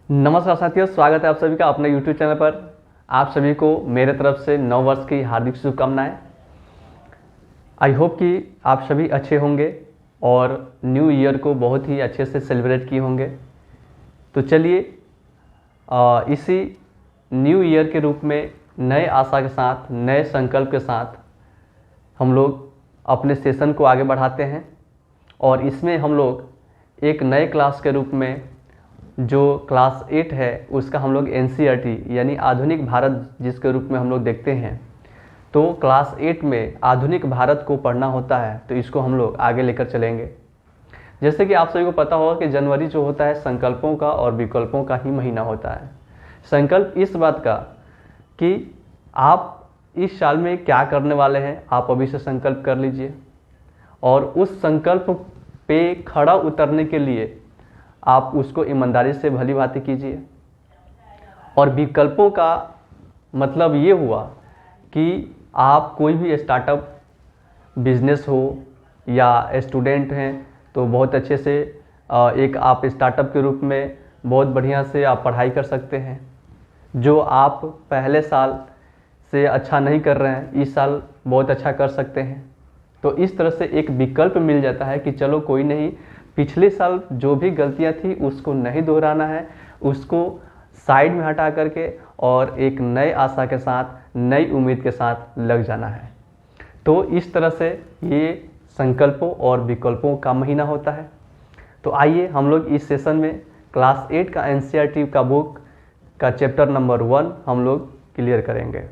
नमस्कार साथियों, स्वागत है आप सभी का अपने YouTube चैनल पर। आप सभी को मेरे तरफ से नव वर्ष की हार्दिक शुभकामनाएं। आई होप कि आप सभी अच्छे होंगे और न्यू ईयर को बहुत ही अच्छे से सेलिब्रेट किए होंगे। तो चलिए इसी न्यू ईयर के रूप में नए आशा के साथ, नए संकल्प के साथ हम लोग अपने सेशन को आगे बढ़ाते हैं और इसमें हम लोग एक नए क्लास के रूप में जो क्लास 8 है उसका हम लोग NCERT यानी आधुनिक भारत जिसके रूप में हम लोग देखते हैं। तो क्लास 8 में आधुनिक भारत को पढ़ना होता है, तो इसको हम लोग आगे लेकर चलेंगे। जैसे कि आप सभी को पता होगा कि जनवरी जो होता है संकल्पों का और विकल्पों का ही महीना होता है। संकल्प इस बात का कि आप इस साल में क्या करने वाले हैं, आप अभी से संकल्प कर लीजिए और उस संकल्प पे खड़ा उतरने के लिए आप उसको ईमानदारी से भली भांति कीजिए। और विकल्पों का मतलब ये हुआ कि आप कोई भी स्टार्टअप बिजनेस हो या स्टूडेंट हैं तो बहुत अच्छे से एक आप स्टार्टअप के रूप में बहुत बढ़िया से आप पढ़ाई कर सकते हैं। जो आप पहले साल से अच्छा नहीं कर रहे हैं, इस साल बहुत अच्छा कर सकते हैं। तो इस तरह से एक विकल्प मिल जाता है कि चलो कोई नहीं, पिछले साल जो भी गलतियां थी उसको नहीं दोहराना है, उसको साइड में हटा करके और एक नए आशा के साथ, नई उम्मीद के साथ लग जाना है। तो इस तरह से ये संकल्पों और विकल्पों का महीना होता है। तो आइए हम लोग इस सेशन में क्लास 8 का NCERT का बुक का चैप्टर नंबर 1 हम लोग क्लियर करेंगे।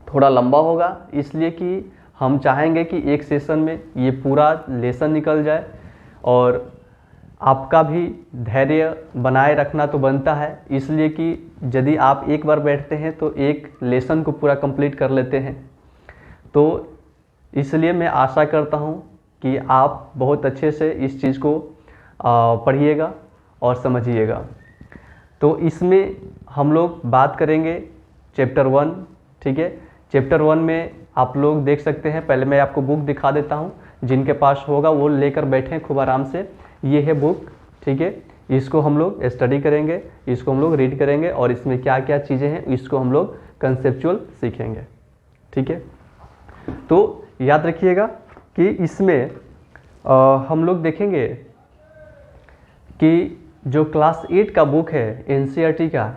थोड़ा लंबा होगा इसलिए कि हम चाहेंगे कि एक सेशन में ये पूरा लेसन निकल जाए और आपका भी धैर्य बनाए रखना तो बनता है, इसलिए कि यदि आप एक बार बैठते हैं तो एक लेसन को पूरा कंप्लीट कर लेते हैं। तो इसलिए मैं आशा करता हूँ कि आप बहुत अच्छे से इस चीज़ को पढ़िएगा और समझिएगा। तो इसमें हम लोग बात करेंगे चैप्टर 1, ठीक है। चैप्टर 1 में आप लोग देख सकते हैं, पहले मैं आपको बुक दिखा देता हूँ, जिनके पास होगा वो लेकर बैठें खूब आराम से। ये है बुक, ठीक है। इसको हम लोग स्टडी करेंगे, इसको हम लोग रीड करेंगे और इसमें क्या क्या चीज़ें हैं इसको हम लोग कंसेप्चुअल सीखेंगे, ठीक है। तो याद रखिएगा कि इसमें हम लोग देखेंगे कि जो क्लास 8 का बुक है NCERT का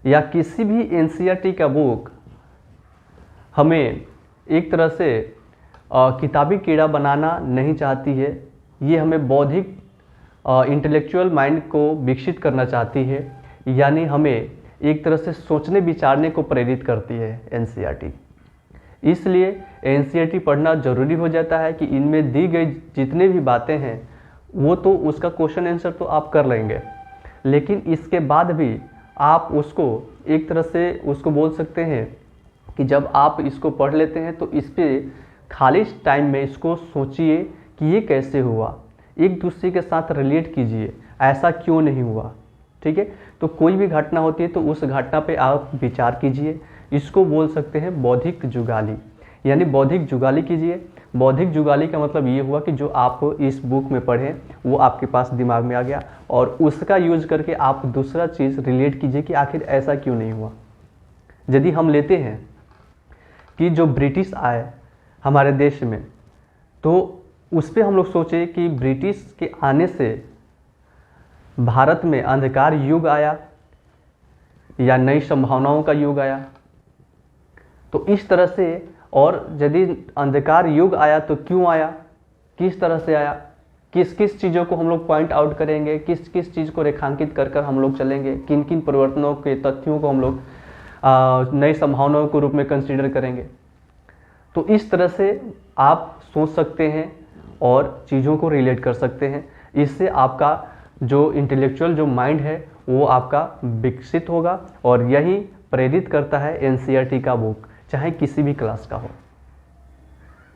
या किसी भी NCERT का बुक हमें एक तरह से किताबी कीड़ा बनाना नहीं चाहती है। ये हमें बौद्धिक इंटेलेक्चुअल माइंड को विकसित करना चाहती है, यानी हमें एक तरह से सोचने विचारने को प्रेरित करती है NCERT। इसलिए NCERT पढ़ना ज़रूरी हो जाता है कि इनमें दी गई जितने भी बातें हैं वो तो उसका क्वेश्चन आंसर तो आप कर लेंगे, लेकिन इसके बाद भी आप उसको एक तरह से उसको बोल सकते हैं कि जब आप इसको पढ़ लेते हैं तो इस पर खाली टाइम में इसको सोचिए कि ये कैसे हुआ, एक दूसरे के साथ रिलेट कीजिए, ऐसा क्यों नहीं हुआ, ठीक है। तो कोई भी घटना होती है तो उस घटना पे आप विचार कीजिए। इसको बोल सकते हैं बौद्धिक जुगाली, यानी बौद्धिक जुगाली कीजिए। बौद्धिक जुगाली का मतलब ये हुआ कि जो आप इस बुक में पढ़ें वो आपके पास दिमाग में आ गया और उसका यूज करके आप दूसरा चीज़ रिलेट कीजिए कि आखिर ऐसा क्यों नहीं हुआ। यदि हम लेते हैं कि जो ब्रिटिश आए हमारे देश में, तो उस पर हम लोग सोचे कि ब्रिटिश के आने से भारत में अंधकार युग आया या नई संभावनाओं का युग आया। तो इस तरह से, और यदि अंधकार युग आया तो क्यों आया, किस तरह से आया, किस किस चीज़ों को हम लोग पॉइंट आउट करेंगे, किस किस चीज़ को रेखांकित कर कर हम लोग चलेंगे, किन किन परिवर्तनों के तथ्यों को हम लोग नई संभावनाओं के रूप में कंसीडर करेंगे। तो इस तरह से आप सोच सकते हैं और चीज़ों को रिलेट कर सकते हैं। इससे आपका जो इंटेलेक्चुअल जो माइंड है वो आपका विकसित होगा और यही प्रेरित करता है NCERT का बुक, चाहे किसी भी क्लास का हो।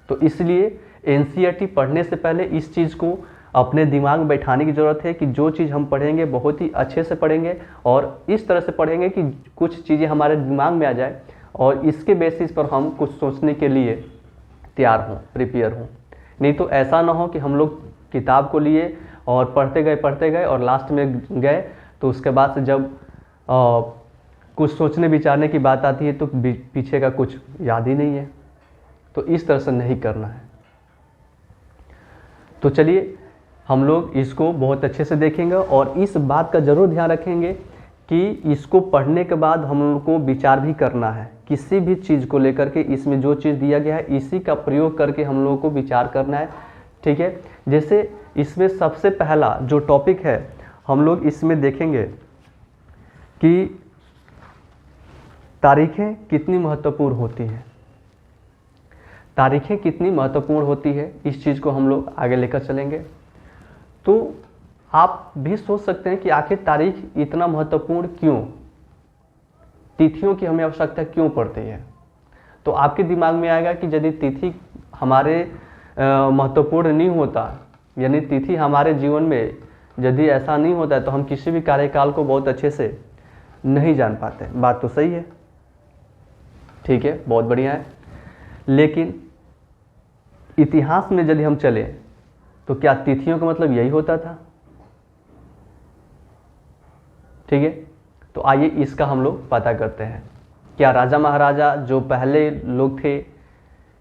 तो इसलिए NCERT पढ़ने से पहले इस चीज़ को अपने दिमाग में बैठाने की ज़रूरत है कि जो चीज़ हम पढ़ेंगे बहुत ही अच्छे से पढ़ेंगे और इस तरह से पढ़ेंगे कि कुछ चीज़ें हमारे दिमाग में आ जाए और इसके बेसिस पर हम कुछ सोचने के लिए तैयार हों, प्रिपेयर हों। नहीं तो ऐसा ना हो कि हम लोग किताब को लिए और पढ़ते गए और लास्ट में गए तो उसके बाद से जब कुछ सोचने विचारने की बात आती है तो पीछे का कुछ याद ही नहीं है। तो इस तरह से नहीं करना है। तो चलिए हम लोग इसको बहुत अच्छे से देखेंगे और इस बात का ज़रूर ध्यान रखेंगे कि इसको पढ़ने के बाद हम लोग को विचार भी करना है किसी भी चीज़ को लेकर के। इसमें जो चीज़ दिया गया है इसी का प्रयोग करके हम लोगों को विचार करना है, ठीक है। जैसे इसमें सबसे पहला जो टॉपिक है हम लोग इसमें देखेंगे कि तारीखें कितनी महत्वपूर्ण होती हैं। तारीखें कितनी महत्वपूर्ण होती है, इस चीज़ को हम लोग आगे लेकर चलेंगे। तो आप भी सोच सकते हैं कि आखिर तारीख इतना महत्वपूर्ण क्यों, तिथियों की हमें आवश्यकता क्यों पड़ती है। तो आपके दिमाग में आएगा कि यदि तिथि हमारे महत्वपूर्ण नहीं होता, यानी तिथि हमारे जीवन में यदि ऐसा नहीं होता है तो हम किसी भी कार्यकाल को बहुत अच्छे से नहीं जान पाते। बात तो सही है, ठीक है, बहुत बढ़िया है। लेकिन इतिहास में यदि हम चले तो क्या तिथियों का मतलब यही होता था? ठीक है, तो आइए इसका हम लोग पता करते हैं। क्या राजा महाराजा जो पहले लोग थे,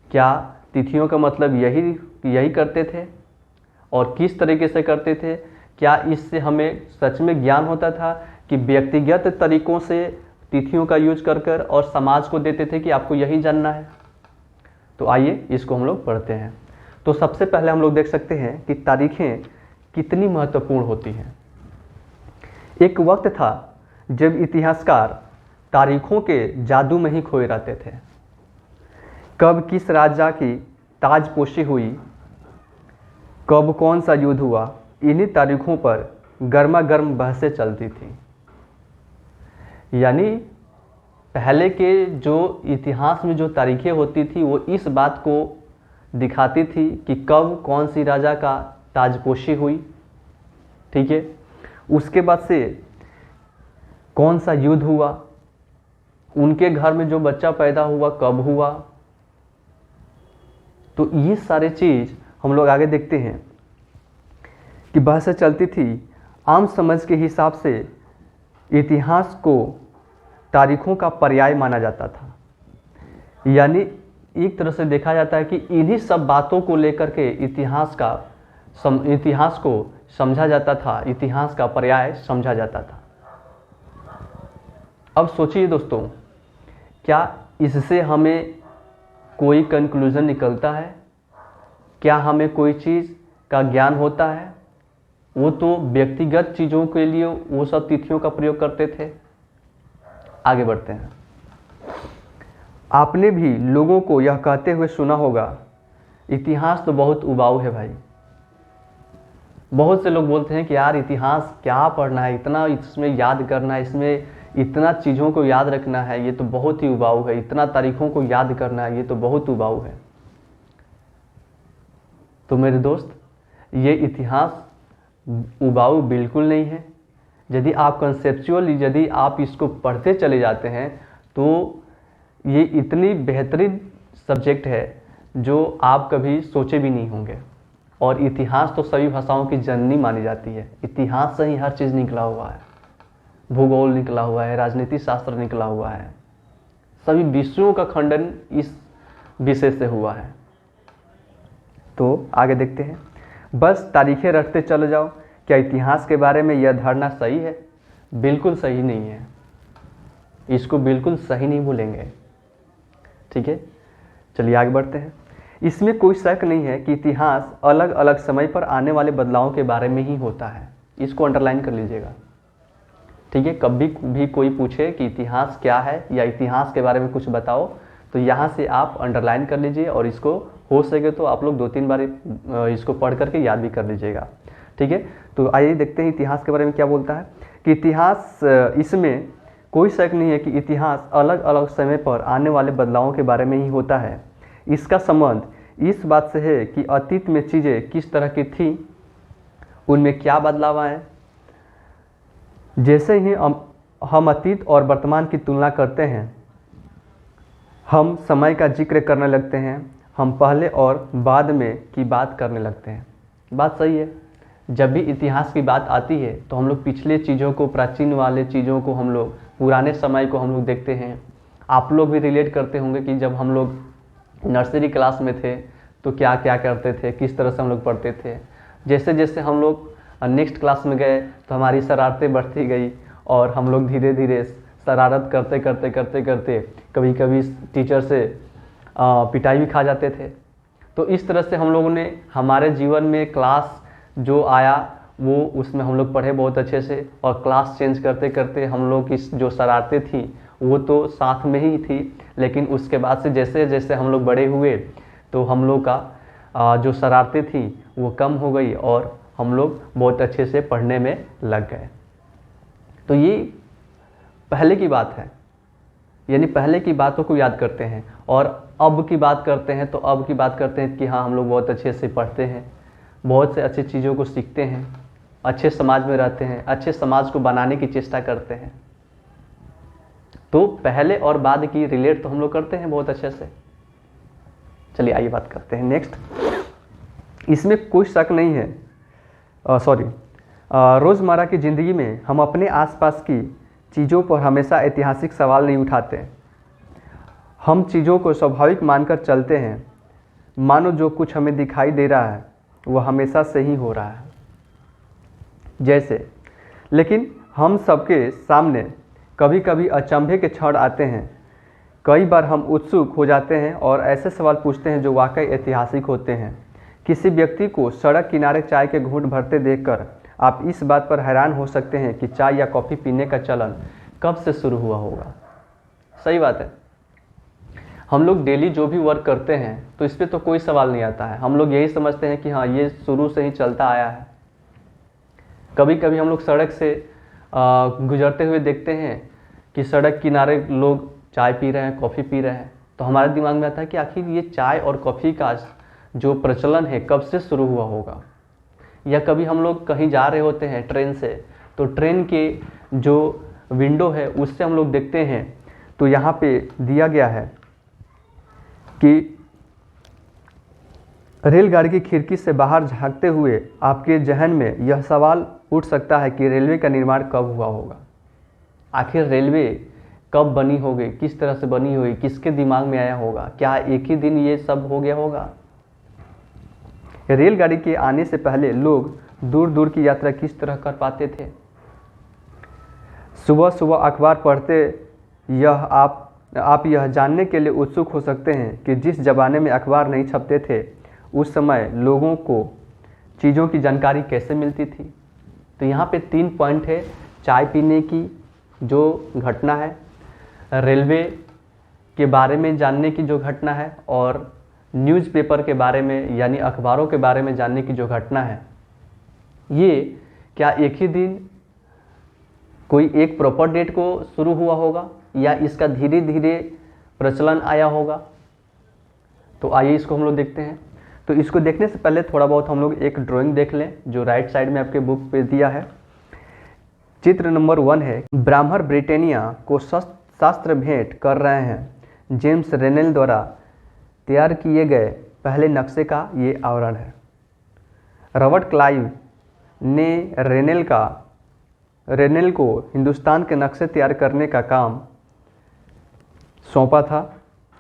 क्या तिथियों का मतलब यही करते थे और किस तरीके से करते थे? क्या इससे हमें सच में ज्ञान होता था कि व्यक्तिगत तरीकों से तिथियों का यूज कर और समाज को देते थे कि आपको यही जानना है? तो आइए इसको हम लोग पढ़ते हैं। तो सबसे पहले हम लोग देख सकते हैं कि तारीखें कितनी महत्वपूर्ण होती हैं। एक वक्त था जब इतिहासकार तारीखों के जादू में ही खोए रहते थे। कब किस राजा की ताजपोशी हुई, कब कौन सा युद्ध हुआ, इन्हीं तारीखों पर गर्मा गर्म बहसें चलती थी। यानी पहले के जो इतिहास में जो तारीखें होती थी वो इस बात को दिखाती थी कि कब कौन सी राजा का ताजपोशी हुई, ठीक है, उसके बाद से कौन सा युद्ध हुआ, उनके घर में जो बच्चा पैदा हुआ कब हुआ। तो ये सारे चीज़ हम लोग आगे देखते हैं कि बहसें चलती थी। आम समझ के हिसाब से इतिहास को तारीखों का पर्याय माना जाता था। यानी एक तरह से देखा जाता है कि इन्हीं सब बातों को लेकर के इतिहास को समझा जाता था, इतिहास का पर्याय समझा जाता था। अब सोचिए दोस्तों, क्या इससे हमें कोई कंक्लूजन निकलता है? क्या हमें कोई चीज़ का ज्ञान होता है? वो तो व्यक्तिगत चीज़ों के लिए वो सब तिथियों का प्रयोग करते थे। आगे बढ़ते हैं। आपने भी लोगों को यह कहते हुए सुना होगा, इतिहास तो बहुत उबाऊ है भाई। बहुत से लोग बोलते हैं कि यार इतिहास क्या पढ़ना है, इतना इसमें याद करना है, इसमें इतना चीज़ों को याद रखना है, ये तो बहुत ही उबाऊ है, इतना तारीखों को याद करना है, ये तो बहुत उबाऊ है। तो मेरे दोस्त, ये इतिहास उबाऊ बिल्कुल नहीं है। यदि आप कंसेप्चुअली यदि आप इसको पढ़ते चले जाते हैं तो ये इतनी बेहतरीन सब्जेक्ट है जो आप कभी सोचे भी नहीं होंगे। और इतिहास तो सभी भाषाओं की जननी मानी जाती है। इतिहास से ही हर चीज़ निकला हुआ है, भूगोल निकला हुआ है, राजनीति शास्त्र निकला हुआ है, सभी विषयों का खंडन इस विषय से हुआ है। तो आगे देखते हैं। बस तारीखें रखते चले जाओ, क्या इतिहास के बारे में यह धारणा सही है? बिल्कुल सही नहीं है, इसको बिल्कुल सही नहीं भूलेंगे, ठीक है। चलिए आगे बढ़ते हैं। इसमें कोई शक नहीं है कि इतिहास अलग अलग समय पर आने वाले बदलावों के बारे में ही होता है। इसको अंडरलाइन कर लीजिएगा, ठीक है। कभी भी कोई पूछे कि इतिहास क्या है या इतिहास के बारे में कुछ बताओ, तो यहाँ से आप अंडरलाइन कर लीजिए और इसको हो सके तो आप लोग 2-3 बार इसको पढ़ करके याद भी कर लीजिएगा, ठीक है। तो आइए देखते हैं इतिहास के बारे में क्या बोलता है कि इतिहास, इसमें कोई शक नहीं है कि इतिहास अलग अलग समय पर आने वाले बदलावों के बारे में ही होता है। इसका संबंध इस बात से है कि अतीत में चीज़ें किस तरह की थी, उनमें क्या बदलाव आए। जैसे ही हम अतीत और वर्तमान की तुलना करते हैं, हम समय का जिक्र करने लगते हैं, हम पहले और बाद में की बात करने लगते हैं। बात सही है। जब भी इतिहास की बात आती है तो हम लोग पिछले चीज़ों को, प्राचीन वाले चीज़ों को, हम लोग पुराने समय को हम लोग देखते हैं। आप लोग भी रिलेट करते होंगे कि जब हम लोग नर्सरी क्लास में थे तो क्या क्या करते थे, किस तरह से हम लोग पढ़ते थे। जैसे जैसे हम लोग नेक्स्ट क्लास में गए तो हमारी शरारतें बढ़ती गई और हम लोग धीरे धीरे शरारत करते करते करते करते कभी कभी टीचर से पिटाई भी खा जाते थे। तो इस तरह से हम लोगों ने हमारे जीवन में क्लास जो आया वो उसमें हम लोग पढ़े बहुत अच्छे से, और क्लास चेंज करते करते हम लोग की जो शरारतें थी वो तो साथ में ही थी, लेकिन उसके बाद से जैसे जैसे हम लोग बड़े हुए तो हम लोग का जो शरारतें थी वो कम हो गई और हम लोग बहुत अच्छे से पढ़ने में लग गए। तो ये पहले की बात है, यानी पहले की बातों को याद करते हैं। और अब की बात करते हैं तो अब की बात करते हैं कि हाँ, हम लोग बहुत अच्छे से पढ़ते हैं, बहुत से अच्छी चीज़ों को सीखते हैं, अच्छे समाज में रहते हैं, अच्छे समाज को बनाने की चेष्टा करते हैं। तो पहले और बाद की रिलेट तो हम लोग करते हैं बहुत अच्छे से। चलिए आइए बात करते हैं नेक्स्ट। इसमें कोई शक नहीं है, रोज़मर्रा की ज़िंदगी में हम अपने आसपास की चीज़ों पर हमेशा ऐतिहासिक सवाल नहीं उठाते। हम चीज़ों को स्वाभाविक मानकर चलते हैं, मानो जो कुछ हमें दिखाई दे रहा है वह हमेशा से ही हो रहा है जैसे। लेकिन हम सबके सामने कभी कभी अचंभे के क्षण आते हैं। कई बार हम उत्सुक हो जाते हैं और ऐसे सवाल पूछते हैं जो वाकई ऐतिहासिक होते हैं। किसी व्यक्ति को सड़क किनारे चाय के घूंट भरते देखकर आप इस बात पर हैरान हो सकते हैं कि चाय या कॉफ़ी पीने का चलन कब से शुरू हुआ होगा। सही बात है, हम लोग डेली जो भी वर्क करते हैं तो इस पर तो कोई सवाल नहीं आता है। हम लोग यही समझते हैं कि हाँ, ये शुरू से ही चलता आया है। कभी कभी हम लोग सड़क से गुजरते हुए देखते हैं कि सड़क किनारे लोग चाय पी रहे हैं, कॉफ़ी पी रहे हैं, तो हमारे दिमाग में आता है कि आखिर ये चाय और कॉफ़ी का जो प्रचलन है कब से शुरू हुआ होगा। या कभी हम लोग कहीं जा रहे होते हैं ट्रेन से, तो ट्रेन के जो विंडो है उससे हम लोग देखते हैं तो यहाँ पे दिया गया है कि रेलगाड़ी की खिड़की से बाहर झांकते हुए आपके जहन में यह सवाल उठ सकता है कि रेलवे का निर्माण कब हुआ होगा। आखिर रेलवे कब बनी होगी, किस तरह से बनी होगी, किसके दिमाग में आया होगा, क्या एक ही दिन ये सब हो गया होगा। रेलगाड़ी के आने से पहले लोग दूर दूर की यात्रा किस तरह कर पाते थे। सुबह सुबह अखबार पढ़ते आप यह जानने के लिए उत्सुक हो सकते हैं कि जिस ज़माने में अखबार नहीं छपते थे उस समय लोगों को चीज़ों की जानकारी कैसे मिलती थी। तो यहाँ पे 3 पॉइंट है। चाय पीने की जो घटना है, रेलवे के बारे में जानने की जो घटना है, और न्यूज़पेपर के बारे में यानी अखबारों के बारे में जानने की जो घटना है। ये क्या एक ही दिन कोई एक प्रॉपर डेट को शुरू हुआ होगा या इसका धीरे धीरे प्रचलन आया होगा। तो आइए इसको हम लोग देखते हैं। तो इसको देखने से पहले थोड़ा बहुत हम लोग एक ड्राइंग देख लें जो राइट साइड में आपके बुक पे दिया है। चित्र नंबर 1 है, ब्राह्मण ब्रिटेनिया को शास्त्र भेंट कर रहे हैं। जेम्स रेनेल द्वारा तैयार किए गए पहले नक्शे का ये आवरण है। रॉबर्ट क्लाइव ने रेनेल को हिंदुस्तान के नक्शे तैयार करने का काम सौंपा था।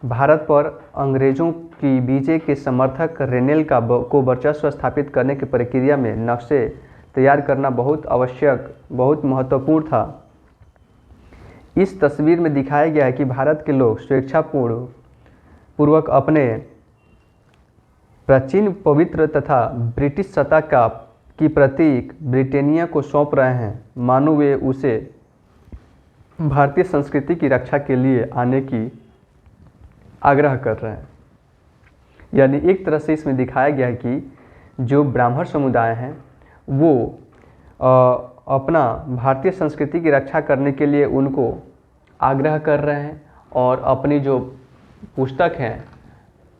भारत पर अंग्रेज़ों की विजय के समर्थक रेनेल को वर्चस्व स्थापित करने की प्रक्रिया में नक्शे तैयार करना बहुत आवश्यक, बहुत महत्वपूर्ण था। इस तस्वीर में दिखाया गया है कि भारत के लोग स्वेच्छापूर्वक अपने प्राचीन, पवित्र तथा ब्रिटिश सत्ता की प्रतीक ब्रिटेनिया को सौंप रहे हैं, मानो वे उसे भारतीय संस्कृति की रक्षा के लिए आने की आग्रह कर रहे हैं। यानी एक तरह से इसमें दिखाया गया है कि जो ब्राह्मण समुदाय हैं वो अपना भारतीय संस्कृति की रक्षा करने के लिए उनको आग्रह कर रहे हैं और अपनी जो पुस्तक हैं,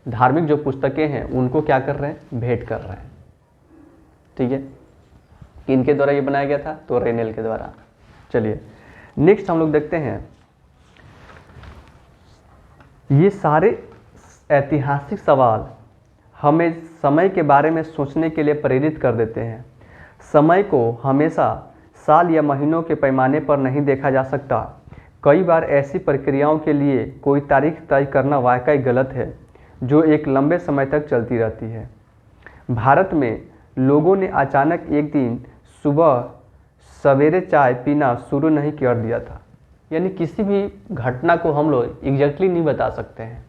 धार्मिक जो पुस्तकें हैं, उनको क्या कर रहे हैं, भेंट कर रहे हैं। ठीक है, किनके द्वारा ये बनाया गया था, तो रेनेल के द्वारा। चलिए नेक्स्ट हम लोग देखते हैं। ये सारे ऐतिहासिक सवाल हमें समय के बारे में सोचने के लिए प्रेरित कर देते हैं। समय को हमेशा साल या महीनों के पैमाने पर नहीं देखा जा सकता। कई बार ऐसी प्रक्रियाओं के लिए कोई तारीख तय करना वाकई गलत है जो एक लंबे समय तक चलती रहती है। भारत में लोगों ने अचानक एक दिन सुबह सवेरे चाय पीना शुरू नहीं कर दिया था। यानी किसी भी घटना को हम लोग एग्जैक्टली नहीं बता सकते हैं।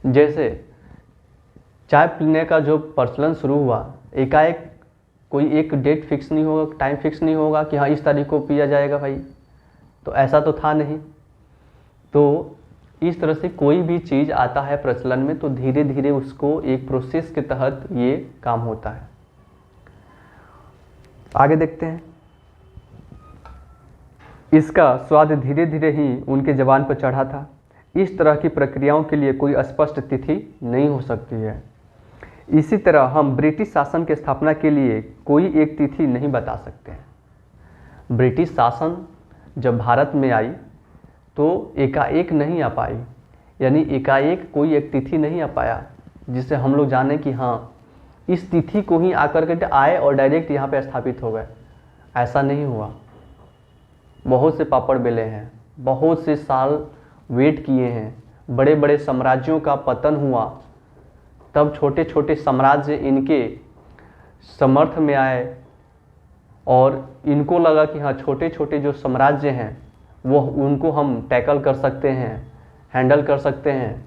जैसे चाय पीने का जो प्रचलन शुरू हुआ, एकाएक कोई एक डेट फिक्स नहीं होगा, टाइम फिक्स नहीं होगा कि हाँ इस तारीख को पिया जाएगा भाई, तो ऐसा तो था नहीं। तो इस तरह से कोई भी चीज़ आता है प्रचलन में तो धीरे धीरे उसको एक प्रोसेस के तहत ये काम होता है। आगे देखते हैं। इसका स्वाद धीरे धीरे ही उनके ज़बान पर चढ़ा था। इस तरह की प्रक्रियाओं के लिए कोई स्पष्ट तिथि नहीं हो सकती है। इसी तरह हम ब्रिटिश शासन की स्थापना के लिए कोई एक तिथि नहीं बता सकते हैं। ब्रिटिश शासन जब भारत में आई तो एकाएक नहीं आ पाई, यानी एकाएक कोई एक तिथि नहीं आ पाया जिससे हम लोग जाने कि हाँ इस तिथि को ही आकर के आए और डायरेक्ट यहाँ पे स्थापित हो गए। ऐसा नहीं हुआ। बहुत से पापड़ बेले हैं, बहुत से साल वेट किए हैं, बड़े बड़े साम्राज्यों का पतन हुआ, तब छोटे छोटे साम्राज्य इनके समर्थ में आए और इनको लगा कि हाँ छोटे छोटे जो साम्राज्य हैं वो उनको हम टैकल कर सकते हैं, हैंडल कर सकते हैं।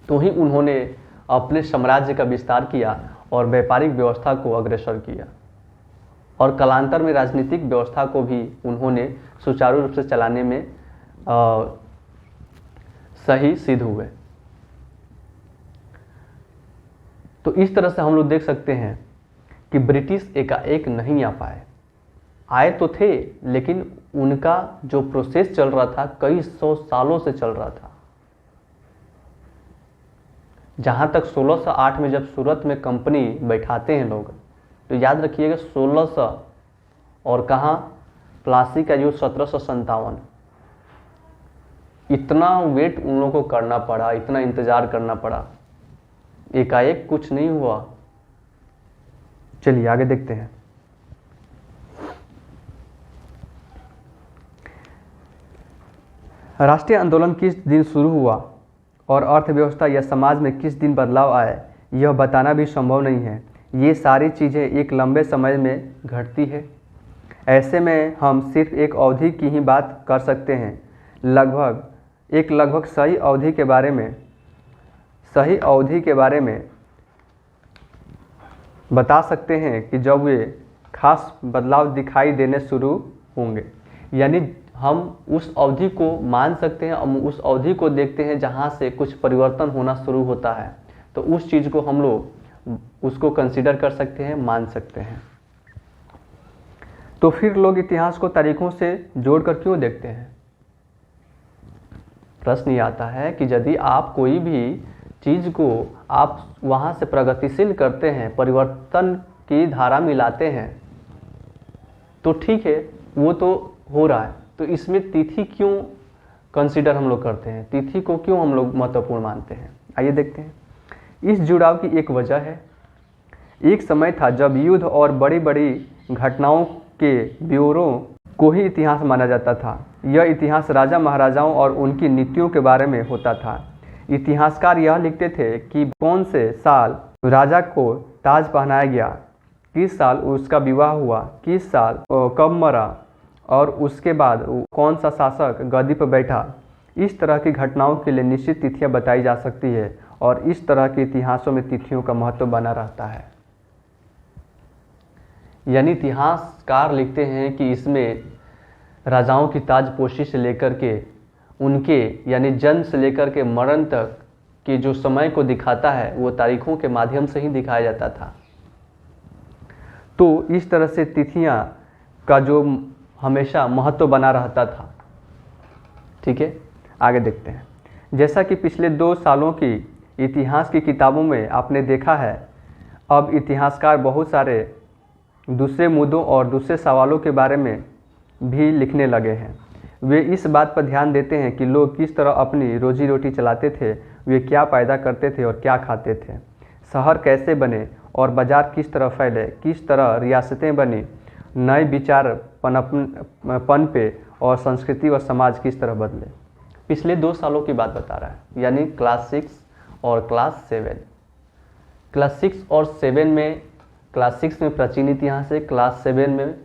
तो ही उन्होंने अपने साम्राज्य का विस्तार किया और व्यापारिक व्यवस्था को अग्रसर किया और कालांतर में राजनीतिक व्यवस्था को भी उन्होंने सुचारू रूप से चलाने में सही सिद्ध हुए। तो इस तरह से हम लोग देख सकते हैं कि ब्रिटिश एकाएक नहीं आ पाए। आए तो थे लेकिन उनका जो प्रोसेस चल रहा था कई सौ सालों से चल रहा था। जहाँ तक 1608 में जब सूरत में कंपनी बैठाते हैं लोग, तो याद रखिएगा 1600 और कहाँ प्लासी का युद्ध 1757। इतना वेट उन लोगों को करना पड़ा, इतना इंतजार करना पड़ा, एकाएक कुछ नहीं हुआ। चलिए आगे देखते हैं। राष्ट्रीय आंदोलन किस दिन शुरू हुआ और अर्थव्यवस्था या समाज में किस दिन बदलाव आए, यह बताना भी संभव नहीं है। ये सारी चीज़ें एक लंबे समय में घटती है। ऐसे में हम सिर्फ एक अवधि की ही बात कर सकते हैं, लगभग सही अवधि के बारे में बता सकते हैं कि जब वे खास बदलाव दिखाई देने शुरू होंगे। यानी हम उस अवधि को मान सकते हैं, हम उस अवधि को देखते हैं जहाँ से कुछ परिवर्तन होना शुरू होता है, तो उस चीज़ को हम लोग उसको कंसीडर कर सकते हैं, मान सकते हैं। तो फिर लोग इतिहास को तारीखों से जोड़कर क्यों देखते हैं? प्रश्न ये आता है कि यदि आप कोई भी चीज़ को आप वहाँ से प्रगतिशील करते हैं, परिवर्तन की धारा मिलाते हैं, तो ठीक है, वो तो हो रहा है, तो इसमें तिथि क्यों कंसीडर हम लोग करते हैं, तिथि को क्यों हम लोग महत्वपूर्ण मानते हैं? आइए देखते हैं। इस जुड़ाव की एक वजह है। एक समय था जब युद्ध और बड़ी बड़ी घटनाओं के ब्यौरों को ही इतिहास माना जाता था। यह इतिहास राजा महाराजाओं और उनकी नीतियों के बारे में होता था। इतिहासकार यह लिखते थे कि कौन से साल राजा को ताज पहनाया गया, किस साल उसका विवाह हुआ, किस साल कब मरा और उसके बाद कौन सा शासक गद्दी पर बैठा। इस तरह की घटनाओं के लिए निश्चित तिथियां बताई जा सकती है और इस तरह के इतिहासों में तिथियों का महत्व बना रहता है। यानी इतिहासकार लिखते हैं कि इसमें राजाओं की ताजपोशी से लेकर के उनके यानी जन्म से लेकर के मरण तक के जो समय को दिखाता है वो तारीखों के माध्यम से ही दिखाया जाता था। तो इस तरह से तिथियां का जो हमेशा महत्व बना रहता था। ठीक है, आगे देखते हैं। जैसा कि पिछले 2 सालों की इतिहास की किताबों में आपने देखा है, अब इतिहासकार बहुत सारे दूसरे मुद्दों और दूसरे सवालों के बारे में भी लिखने लगे हैं। वे इस बात पर ध्यान देते हैं कि लोग किस तरह अपनी रोजी रोटी चलाते थे, वे क्या पैदा करते थे और क्या खाते थे, शहर कैसे बने और बाजार किस तरह फैले, किस तरह रियासतें बनी, नए विचार पनपे और संस्कृति और समाज किस तरह बदले। पिछले 2 सालों की बात बता रहा है, यानी क्लास 6 और क्लास 7। क्लास 6 और 7 में, क्लास 6 में प्राचीन इतिहास है, क्लास 7 में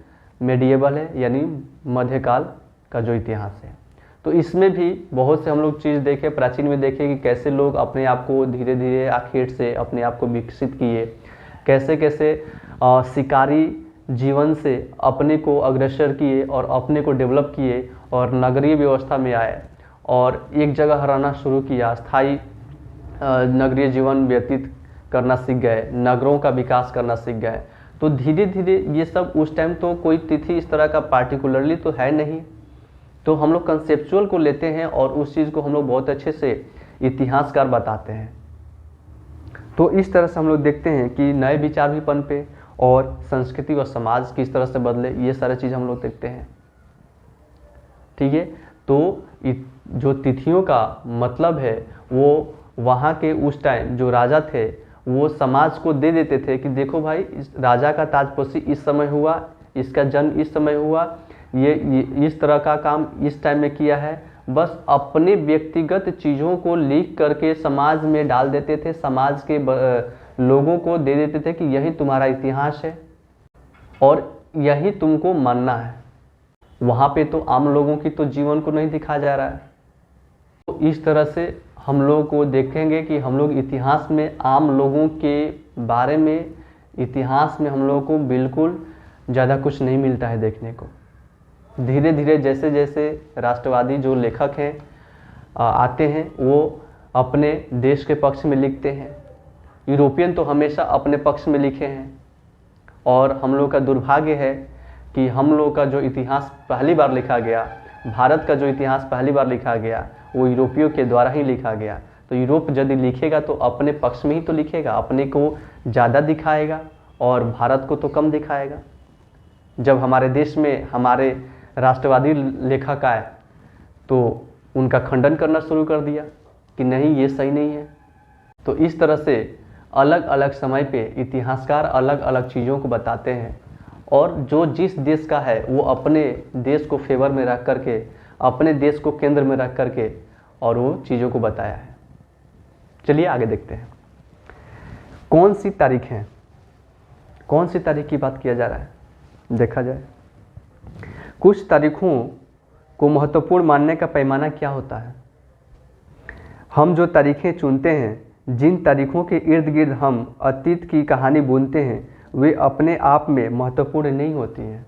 मेडिएवल है, यानी मध्यकाल का जो इतिहास है। तो इसमें भी बहुत से हम लोग चीज़ देखे, प्राचीन में देखे कि कैसे लोग अपने आप को धीरे धीरे आखिर से अपने आप को विकसित किए, कैसे कैसे शिकारी जीवन से अपने को अग्रसर किए और अपने को डेवलप किए और नगरीय व्यवस्था में आए और एक जगह रहना शुरू किया, स्थायी नगरीय जीवन व्यतीत करना सीख गए, नगरों का विकास करना सीख गए। तो धीरे धीरे ये सब, उस टाइम तो कोई तिथि इस तरह का पार्टिकुलरली तो है नहीं, तो हम लोग कंसेप्चुअल को लेते हैं और उस चीज़ को हम लोग बहुत अच्छे से इतिहासकार बताते हैं। तो इस तरह से हम लोग देखते हैं कि नए विचार भी पनपे और संस्कृति और समाज किस तरह से बदले, ये सारी चीज़ हम लोग देखते हैं। ठीक है, तो जो तिथियों का मतलब है वो वहाँ के उस टाइम जो राजा थे वो समाज को दे देते थे कि देखो भाई, इस राजा का ताजपोशी इस समय हुआ, इसका जन्म इस समय हुआ, ये इस तरह का काम इस टाइम में किया है। बस अपने व्यक्तिगत चीज़ों को लिख करके समाज में डाल देते थे, समाज के लोगों को दे देते थे कि यही तुम्हारा इतिहास है और यही तुमको मानना है। वहाँ पे तो आम लोगों की तो जीवन को नहीं दिखाया जा रहा है। तो इस तरह से हम लोग को देखेंगे कि हम लोग इतिहास में आम लोगों के बारे में, इतिहास में हम लोगों को बिल्कुल ज़्यादा कुछ नहीं मिलता है देखने को। धीरे धीरे जैसे जैसे राष्ट्रवादी जो लेखक हैं आते हैं, वो अपने देश के पक्ष में लिखते हैं। यूरोपियन तो हमेशा अपने पक्ष में लिखे हैं और हम लोग का दुर्भाग्य है कि हम लोग का जो इतिहास पहली बार लिखा गया, भारत का जो इतिहास पहली बार लिखा गया, वो यूरोपियों के द्वारा ही लिखा गया। तो यूरोप यदि लिखेगा तो अपने पक्ष में ही तो लिखेगा, अपने को ज़्यादा दिखाएगा और भारत को तो कम दिखाएगा। जब हमारे देश में हमारे राष्ट्रवादी लेखक आए तो उनका खंडन करना शुरू कर दिया कि नहीं, ये सही नहीं है। तो इस तरह से अलग अलग समय पे इतिहासकार अलग अलग चीज़ों को बताते हैं और जो जिस देश का है वो अपने देश को फेवर में रख करके, अपने देश को केंद्र में रख करके और वो चीज़ों को बताया है। चलिए आगे देखते हैं कौन सी तारीख है, कौन सी तारीख की बात किया जा रहा है, देखा जाए। कुछ तारीखों को महत्वपूर्ण मानने का पैमाना क्या होता है। हम जो तारीखें चुनते हैं, जिन तारीखों के इर्द गिर्द हम अतीत की कहानी बुनते हैं, वे अपने आप में महत्वपूर्ण नहीं होती हैं।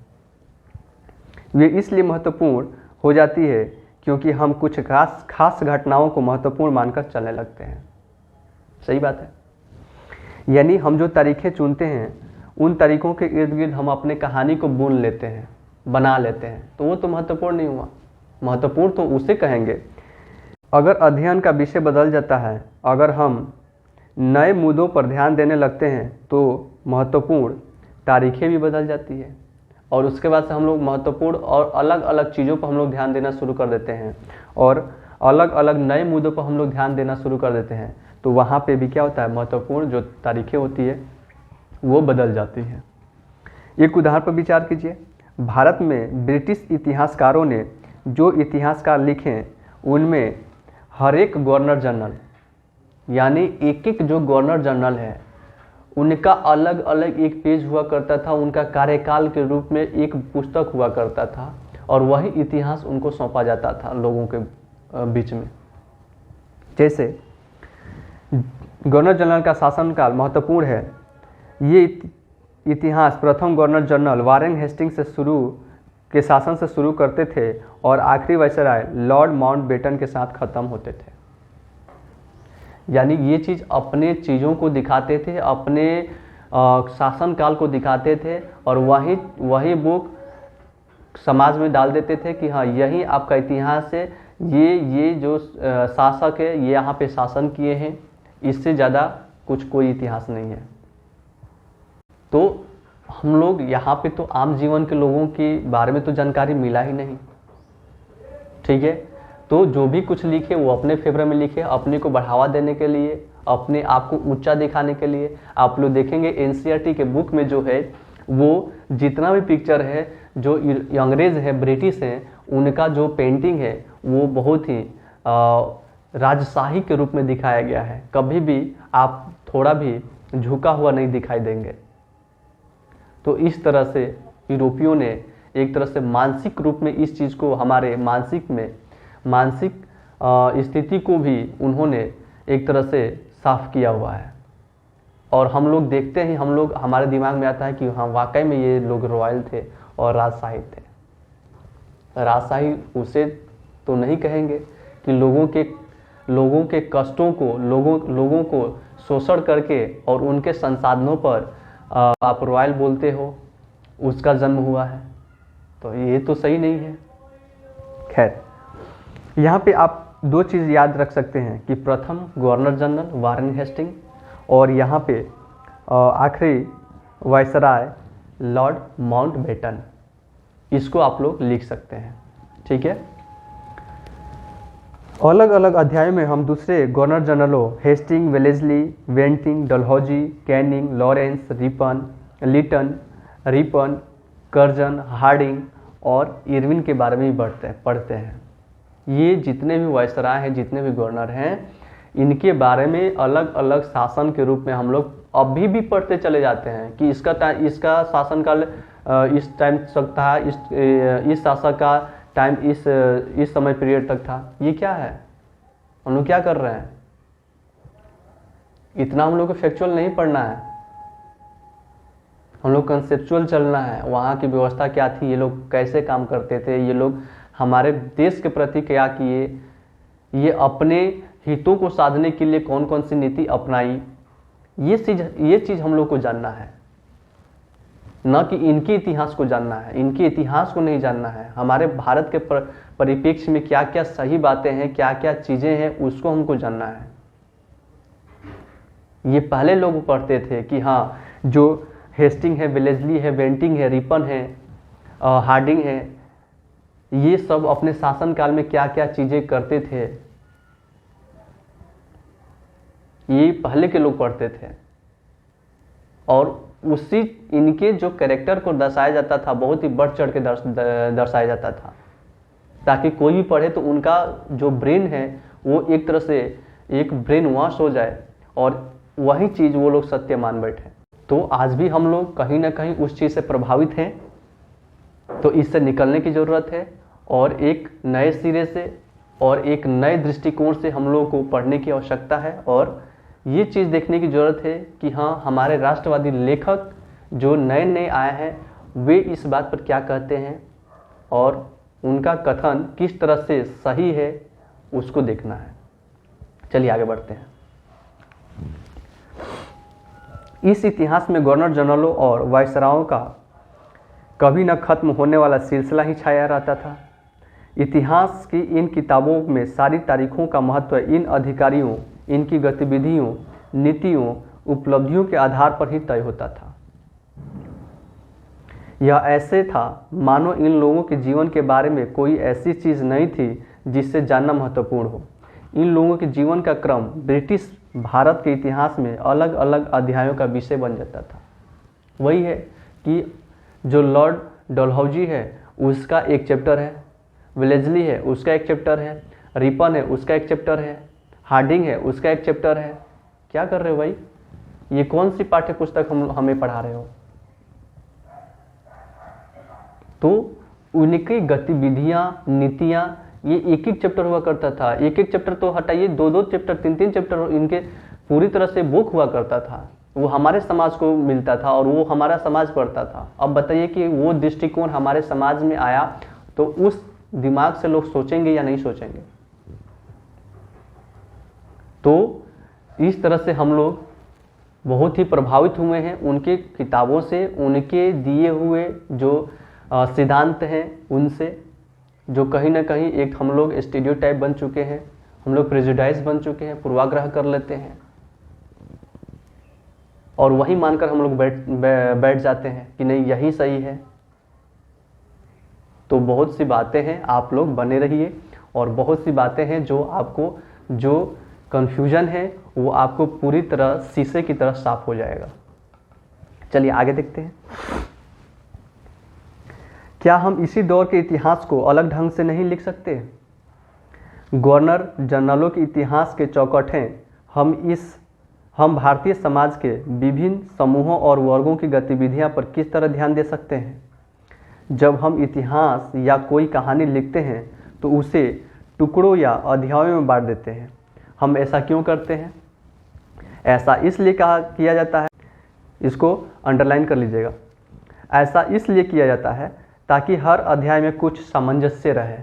वे इसलिए महत्वपूर्ण हो जाती है क्योंकि हम कुछ खास घटनाओं को महत्वपूर्ण मानकर चलने लगते हैं। सही बात है। यानी हम जो तारीखें चुनते हैं, उन तारीखों के इर्द गिर्द हम अपने कहानी को बुन लेते हैं, बना लेते हैं, तो वो तो महत्वपूर्ण नहीं हुआ। महत्वपूर्ण तो उसे कहेंगे अगर अध्ययन का विषय बदल जाता है, अगर हम नए मुद्दों पर ध्यान देने लगते हैं तो महत्वपूर्ण तारीखें भी बदल जाती है और उसके बाद से हम लोग महत्वपूर्ण और अलग अलग चीज़ों पर हम लोग ध्यान देना शुरू कर देते हैं और अलग अलग नए मुद्दों पर हम लोग ध्यान देना शुरू कर देते हैं। तो वहाँ पे भी क्या होता है, महत्वपूर्ण जो तारीखें होती है वो बदल जाती हैं। एक उदाहरण पर विचार कीजिए। भारत में ब्रिटिश इतिहासकारों ने जो इतिहासकार लिखे, उनमें हर एक गवर्नर जनरल, यानी एक एक जो गवर्नर जनरल है, उनका अलग अलग एक पेज हुआ करता था, उनका कार्यकाल के रूप में एक पुस्तक हुआ करता था और वही इतिहास उनको सौंपा जाता था लोगों के बीच में। जैसे गवर्नर जनरल का शासनकाल महत्वपूर्ण है। ये इतिहास प्रथम गवर्नर जनरल वारेन हेस्टिंग्स से शुरू के शासन से शुरू करते थे और आखिरी वायसराय लॉर्ड माउंटबेटन के साथ ख़त्म होते थे। यानी ये चीज़ अपने चीज़ों को दिखाते थे, अपने शासनकाल को दिखाते थे और वही बुक समाज में डाल देते थे कि हाँ, यही आपका इतिहास है, ये जो शासक है ये यहाँ पे शासन किए हैं, इससे ज़्यादा कुछ कोई इतिहास नहीं है। तो हम लोग यहाँ पे तो आम जीवन के लोगों के बारे में तो जानकारी मिला ही नहीं। ठीक है, तो जो भी कुछ लिखे वो अपने फेवर में लिखे, अपने को बढ़ावा देने के लिए, अपने आप को ऊंचा दिखाने के लिए। आप लोग देखेंगे एनसीईआरटी के बुक में जो है वो जितना भी पिक्चर है जो अंग्रेज है, ब्रिटिश हैं, उनका जो पेंटिंग है वो बहुत ही राजशाही के रूप में दिखाया गया है। कभी भी आप थोड़ा भी झुका हुआ नहीं दिखाई देंगे। तो इस तरह से यूरोपियों ने एक तरह से मानसिक रूप में इस चीज़ को, हमारे मानसिक स्थिति को भी उन्होंने एक तरह से साफ किया हुआ है। और हम लोग देखते हैं, हमारे दिमाग में आता है कि हाँ वाकई में ये लोग रॉयल थे और राजशाही थे। राजशाही उसे तो नहीं कहेंगे कि लोगों के कष्टों को, लोगों को शोषण करके और उनके संसाधनों पर आप रॉयल बोलते हो, उसका जन्म हुआ है, तो ये तो सही नहीं है। खैर, यहाँ पे आप दो चीज़ याद रख सकते हैं कि प्रथम गवर्नर जनरल वारेन हेस्टिंग और यहाँ पे आखिरी वायसराय लॉर्ड माउंटबेटन, इसको आप लोग लिख सकते हैं। ठीक है, अलग अलग अध्याय में हम दूसरे गवर्नर जनरलों हेस्टिंग, वेलेस्ली, वेंटिंग, Dalhousie, Canning, Lawrence, Lytton, Ripon, Curzon, Hardinge और इरविन के बारे में भी पढ़ते हैं। ये जितने भी वायसराय हैं, जितने भी गवर्नर हैं, इनके बारे में अलग अलग शासन के रूप में हम लोग अभी भी पढ़ते चले जाते हैं कि इसका शासनकाल इस टाइम तक था, इस शासक का टाइम इस समय पीरियड तक था। ये क्या है, हम लोग क्या कर रहे हैं? इतना हम लोग को फैक्चुअल नहीं पढ़ना है, हम लोग कंसेप्चुअल चलना है। वहाँ की व्यवस्था क्या थी, ये लोग कैसे काम करते थे, ये लोग हमारे देश के प्रति क्या किए, ये अपने हितों को साधने के लिए कौन कौन सी नीति अपनाई, ये चीज़ हम लोग को जानना है, न कि इनके इतिहास को जानना है। इनके इतिहास को नहीं जानना है, हमारे भारत के परिप्रेक्ष्य में क्या क्या सही बातें हैं, क्या क्या चीज़ें हैं, उसको हमको जानना है। ये पहले लोग पढ़ते थे कि हाँ जो हेस्टिंग है, वेलेस्ली है, वेंटिंग है, रिपन है, हार्डिंग है, ये सब अपने शासनकाल में क्या क्या चीज़ें करते थे, ये पहले के लोग पढ़ते थे। और उसी इनके जो कैरेक्टर को दर्शाया जाता था, बहुत ही बढ़ चढ़ के दर्शाया जाता था, ताकि कोई भी पढ़े तो उनका जो ब्रेन है वो एक तरह से एक ब्रेन वॉश हो जाए और वही चीज़ वो लोग सत्य मान बैठे। तो आज भी हम लोग कहीं ना कहीं उस चीज़ से प्रभावित हैं, तो इससे निकलने की ज़रूरत है और एक नए सिरे से और एक नए दृष्टिकोण से हम लोगों को पढ़ने की आवश्यकता है। और ये चीज़ देखने की ज़रूरत है कि हाँ हमारे राष्ट्रवादी लेखक जो नए नए आए हैं वे इस बात पर क्या कहते हैं और उनका कथन किस तरह से सही है, उसको देखना है। चलिए आगे बढ़ते हैं। इस इतिहास में गवर्नर जनरलों और वायसरायों का कभी न खत्म होने वाला सिलसिला ही छाया रहता था। इतिहास की इन किताबों में सारी तारीखों का महत्व इन अधिकारियों, इनकी गतिविधियों, नीतियों, उपलब्धियों के आधार पर ही तय होता था। यह ऐसे था मानो इन लोगों के जीवन के बारे में कोई ऐसी चीज़ नहीं थी जिससे जानना महत्वपूर्ण हो। इन लोगों के जीवन का क्रम ब्रिटिश भारत के इतिहास में अलग अलग अध्यायों का विषय बन जाता था। वही है कि जो लॉर्ड डलहौजी है उसका एक चैप्टर है, वेलेस्ली है उसका एक चैप्टर है, रिपन है उसका एक चैप्टर है, हार्डिंग है उसका एक चैप्टर है। क्या कर रहे हो भाई, ये कौन सी पाठ्य पुस्तक हमें पढ़ा रहे हो? तो उनकी गतिविधियां, नीतियां, ये एक एक चैप्टर हुआ करता था। एक एक चैप्टर तो हटाइए, दो दो चैप्टर, तीन तीन चैप्टर इनके पूरी तरह से बुक हुआ करता था। वो हमारे समाज को मिलता था और वो हमारा समाज पढ़ता था। अब बताइए कि वो दृष्टिकोण हमारे समाज में आया तो उस दिमाग से लोग सोचेंगे या नहीं सोचेंगे? तो इस तरह से हम लोग बहुत ही प्रभावित हुए हैं उनके किताबों से, उनके दिए हुए जो सिद्धांत हैं उनसे, जो कहीं ना कहीं एक हम लोग स्टीरियोटाइप बन चुके हैं, हम लोग प्रेजुडाइज बन चुके हैं, पूर्वाग्रह कर लेते हैं और वही मानकर हम लोग बैठ जाते हैं कि नहीं यही सही है। तो बहुत सी बातें हैं, आप लोग बने रहिए और बहुत सी बातें हैं जो आपको जो कन्फ्यूजन है वो आपको पूरी तरह शीशे की तरह साफ हो जाएगा। चलिए आगे देखते हैं। क्या हम इसी दौर के इतिहास को अलग ढंग से नहीं लिख सकते? गवर्नर जनरलों के इतिहास के चौखटें हम भारतीय समाज के विभिन्न समूहों और वर्गों की गतिविधियां पर किस तरह ध्यान दे सकते हैं? जब हम इतिहास या कोई कहानी लिखते हैं तो उसे टुकड़ों या अध्यायों में बांट देते हैं। हम ऐसा क्यों करते हैं? ऐसा इसलिए किया जाता है, इसको अंडरलाइन कर लीजिएगा। ऐसा इसलिए किया जाता है ताकि हर अध्याय में कुछ सामंजस्य रहे,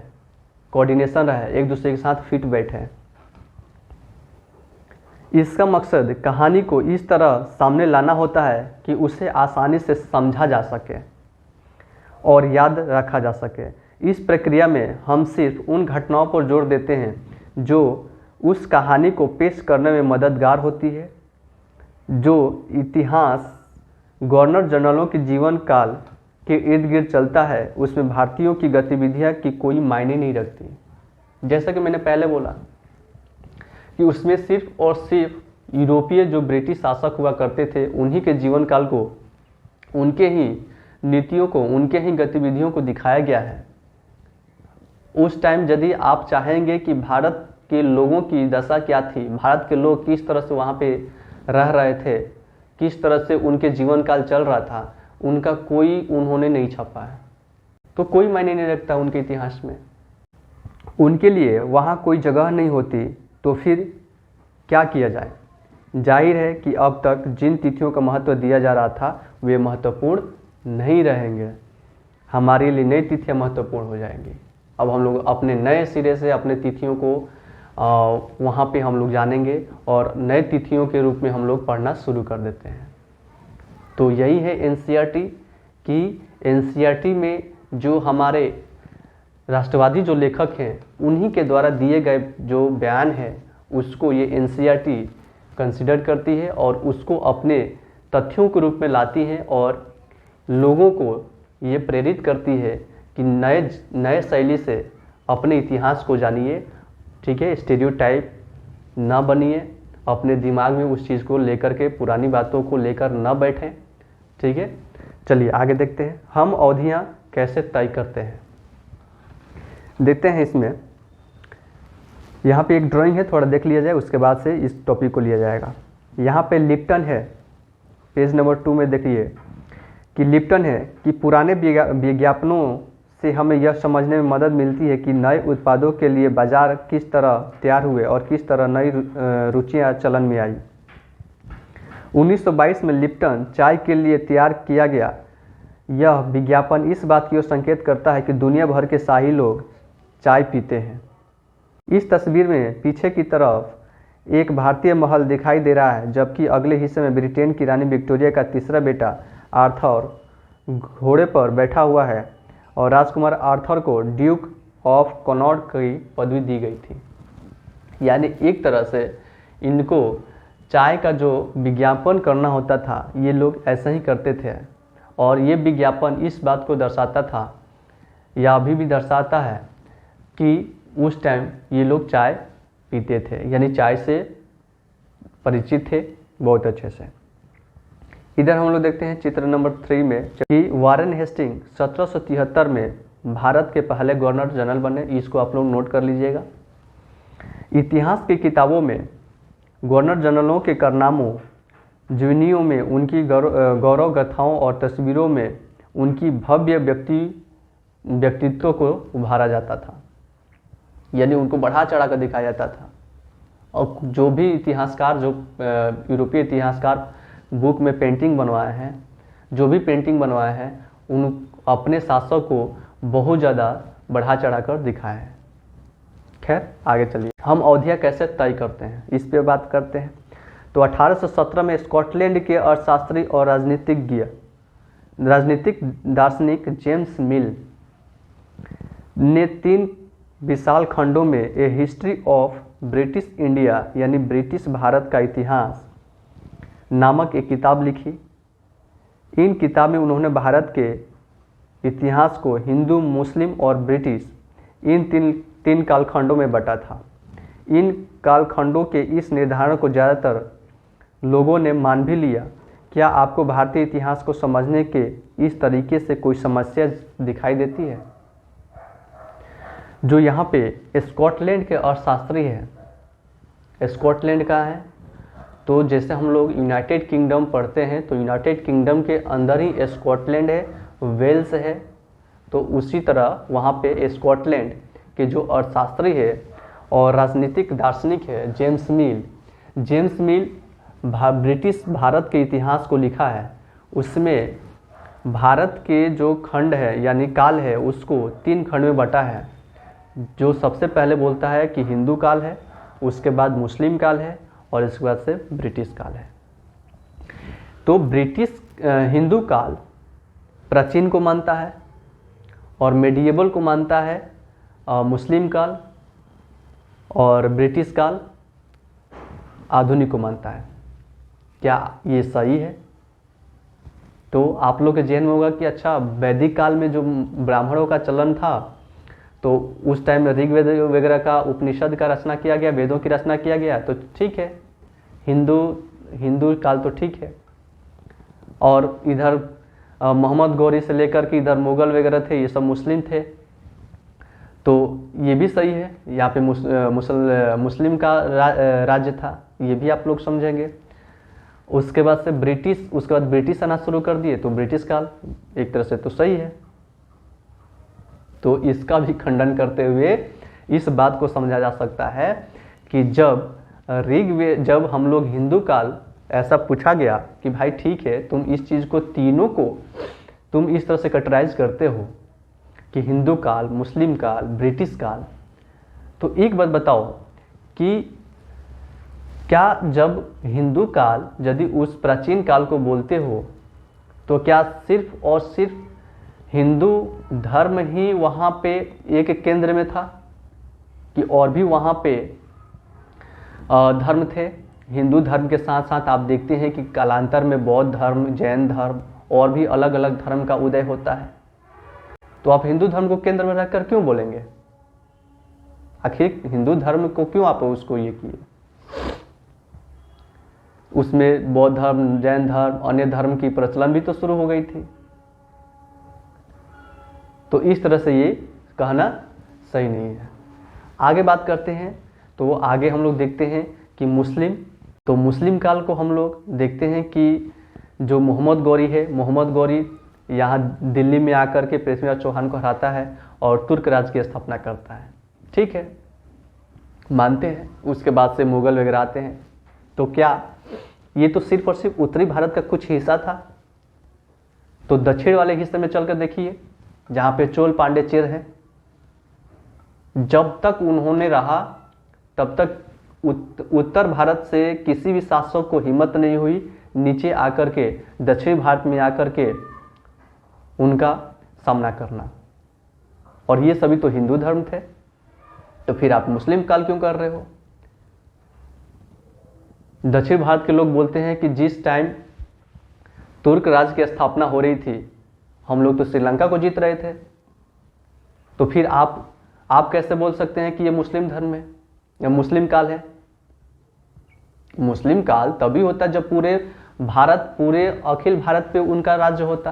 कोऑर्डिनेशन रहे, एक दूसरे के साथ फिट बैठे। इसका मकसद कहानी को इस तरह सामने लाना होता है कि उसे आसानी से समझा जा सके और याद रखा जा सके। इस प्रक्रिया में हम सिर्फ उन घटनाओं पर जोर देते हैं जो उस कहानी को पेश करने में मददगार होती है। जो इतिहास गवर्नर जनरलों के जीवन काल के इर्द गिर्द चलता है उसमें भारतीयों की गतिविधियां की कोई मायने नहीं रखती। जैसा कि मैंने पहले बोला कि उसमें सिर्फ और सिर्फ यूरोपीय जो ब्रिटिश शासक हुआ करते थे उन्हीं के जीवन काल को, उनके ही नीतियों को, उनके ही गतिविधियों को दिखाया गया है। उस टाइम यदि आप चाहेंगे कि भारत के लोगों की दशा क्या थी, भारत के लोग किस तरह से वहाँ पे रह रहे थे, किस तरह से उनके जीवन काल चल रहा था, उनका कोई उन्होंने नहीं छपा है। तो कोई मायने नहीं रखता उनके इतिहास में, उनके लिए वहाँ कोई जगह नहीं होती। तो फिर क्या किया जाए? जाहिर है कि अब तक जिन तिथियों का महत्व दिया जा रहा था वे महत्वपूर्ण नहीं रहेंगे। हमारे लिए नई तिथियां महत्वपूर्ण हो जाएंगी। अब हम लोग अपने नए सिरे से अपने तिथियों को वहाँ पे हम लोग जानेंगे और नए तिथियों के रूप में हम लोग पढ़ना शुरू कर देते हैं। तो यही है एनसीईआरटी कि एनसीईआरटी में जो हमारे राष्ट्रवादी जो लेखक हैं उन्हीं के द्वारा दिए गए जो बयान है उसको ये एनसीईआरटी कंसिडर करती है और उसको अपने तथ्यों के रूप में लाती है और लोगों को ये प्रेरित करती है कि नए शैली से अपने इतिहास को जानिए। ठीक है, स्टीरियोटाइप ना बनिए, अपने दिमाग में उस चीज़ को लेकर के पुरानी बातों को लेकर न बैठें। ठीक है, चलिए आगे देखते हैं हम अवधियाँ कैसे तय करते हैं। देखते हैं इसमें यहाँ पे एक ड्राइंग है, थोड़ा देख लिया जाए, उसके बाद से इस टॉपिक को लिया जाएगा। यहाँ पे लिप्टन है, पेज नंबर 2 में देखिए कि लिप्टन है कि पुराने विज्ञापनों से हमें यह समझने में मदद मिलती है कि नए उत्पादों के लिए बाजार किस तरह तैयार हुए और किस तरह नई रुचियाँ चलन में आई। 1922 में लिप्टन चाय के लिए तैयार किया गया यह विज्ञापन इस बात की ओर संकेत करता है कि दुनिया भर के शाही लोग चाय पीते हैं। इस तस्वीर में पीछे की तरफ एक भारतीय महल दिखाई दे रहा है, जबकि अगले हिस्से में ब्रिटेन की रानी विक्टोरिया का तीसरा बेटा आर्थर घोड़े पर बैठा हुआ है और राजकुमार आर्थर को ड्यूक ऑफ कनॉट की पदवी दी गई थी। यानी एक तरह से इनको चाय का जो विज्ञापन करना होता था ये लोग ऐसा ही करते थे और ये विज्ञापन इस बात को दर्शाता था या अभी भी दर्शाता है कि उस टाइम ये लोग चाय पीते थे, यानी चाय से परिचित थे बहुत अच्छे से। इधर हम लोग देखते हैं चित्र नंबर 3 में कि वारेन हेस्टिंग 1773 में भारत के पहले गवर्नर जनरल बने। इसको आप लोग नोट कर लीजिएगा। इतिहास की किताबों में गवर्नर जनरलों के कारनामों, जीवनियों में उनकी गौरव गाथाओं और तस्वीरों में उनकी भव्य व्यक्तित्व को उभारा जाता था, यानी उनको बढ़ा चढ़ा कर दिखाया जाता था। और जो भी इतिहासकार, जो यूरोपीय इतिहासकार बुक में पेंटिंग बनवाए हैं, जो भी पेंटिंग बनवाए हैं, उन अपने शासक को बहुत ज़्यादा बढ़ा चढ़ा कर दिखाया है। खैर आगे चलिए, हम अवधियाँ कैसे तय करते हैं इस पे बात करते हैं। तो 1817 में स्कॉटलैंड के अर्थशास्त्री और राजनीतिक दार्शनिक जेम्स मिल ने 3 विशाल खंडों में ए हिस्ट्री ऑफ ब्रिटिश इंडिया यानी ब्रिटिश भारत का इतिहास नामक एक किताब लिखी। इन किताब में उन्होंने भारत के इतिहास को हिंदू, मुस्लिम और ब्रिटिश इन तीन कालखंडों में बटा था। इन कालखंडों के इस निर्धारण को ज़्यादातर लोगों ने मान भी लिया। क्या आपको भारतीय इतिहास को समझने के इस तरीके से कोई समस्या दिखाई देती है? जो यहाँ पे स्कॉटलैंड के अर्थशास्त्री हैं, स्कॉटलैंड का है, तो जैसे हम लोग यूनाइटेड किंगडम पढ़ते हैं तो यूनाइटेड किंगडम के अंदर ही स्कॉटलैंड है, वेल्स है, तो उसी तरह वहाँ पे स्कॉटलैंड के जो अर्थशास्त्री है और राजनीतिक दार्शनिक है जेम्स मिल ब्रिटिश भारत के इतिहास को लिखा है। उसमें भारत के जो खंड है यानी काल है उसको 3 खंड में बांटा है। जो सबसे पहले बोलता है कि हिंदू काल है, उसके बाद मुस्लिम काल है और इसके बाद से ब्रिटिश काल है। तो हिंदू काल प्राचीन को मानता है और मेडिएवल को मानता है मुस्लिम काल, और ब्रिटिश काल आधुनिक को मानता है। क्या ये सही है? तो आप लोग के जहन में होगा कि अच्छा, वैदिक काल में जो ब्राह्मणों का चलन था तो उस टाइम में ऋग्वेद वगैरह का, उपनिषद का रचना किया गया, वेदों की रचना किया गया, तो ठीक है, हिंदू काल तो ठीक है। और इधर मोहम्मद गौरी से लेकर के इधर मुगल वगैरह थे, ये सब मुस्लिम थे, तो ये भी सही है। यहाँ पे मुस्लिम का राज्य था, ये भी आप लोग समझेंगे। उसके बाद से ब्रिटिश आना शुरू कर दिए, तो ब्रिटिश काल एक तरह से तो सही है। तो इसका भी खंडन करते हुए इस बात को समझा जा सकता है कि जब हम लोग हिंदू काल, ऐसा पूछा गया कि भाई ठीक है, तुम इस चीज़ को तीनों को तुम इस तरह से कैटेगराइज करते हो कि हिंदू काल, मुस्लिम काल, ब्रिटिश काल, तो एक बात बताओ कि क्या जब हिंदू काल यदि उस प्राचीन काल को बोलते हो तो क्या सिर्फ और सिर्फ हिंदू धर्म ही वहाँ पे एक केंद्र में था कि और भी वहाँ पे धर्म थे? हिंदू धर्म के साथ साथ आप देखते हैं कि कालांतर में बौद्ध धर्म, जैन धर्म और भी अलग अलग धर्म का उदय होता है। तो आप हिंदू धर्म को केंद्र में रखकर क्यों बोलेंगे? आखिर हिंदू धर्म को क्यों आप उसको ये किए? उसमें बौद्ध धर्म, जैन धर्म, अन्य धर्म की प्रचलन भी तो शुरू हो गई थी। तो इस तरह से ये कहना सही नहीं है। आगे बात करते हैं, तो आगे हम लोग देखते हैं कि मुस्लिम काल को हम लोग देखते हैं कि जो मोहम्मद गौरी यहाँ दिल्ली में आकर के पृथ्वीराज चौहान को हराता है और तुर्क राज की स्थापना करता है। ठीक है, मानते हैं। उसके बाद से मुगल वगैरह आते हैं। तो क्या ये तो सिर्फ और सिर्फ उत्तरी भारत का कुछ हिस्सा था? तो दक्षिण वाले हिस्से में चलकर देखिए, जहाँ पे चोल पांडे चिर है, जब तक उन्होंने रहा तब तक उत्तर भारत से किसी भी शासक को हिम्मत नहीं हुई नीचे आकर के, दक्षिण भारत में आकर के उनका सामना करना। और ये सभी तो हिंदू धर्म थे, तो फिर आप मुस्लिम काल क्यों कर रहे हो? दक्षिण भारत के लोग बोलते हैं कि जिस टाइम तुर्क राज की स्थापना हो रही थी, हम लोग तो श्रीलंका को जीत रहे थे, तो फिर आप कैसे बोल सकते हैं कि ये मुस्लिम धर्म है या मुस्लिम काल है? मुस्लिम काल तभी होता जब पूरे अखिल भारत पे उनका राज्य होता।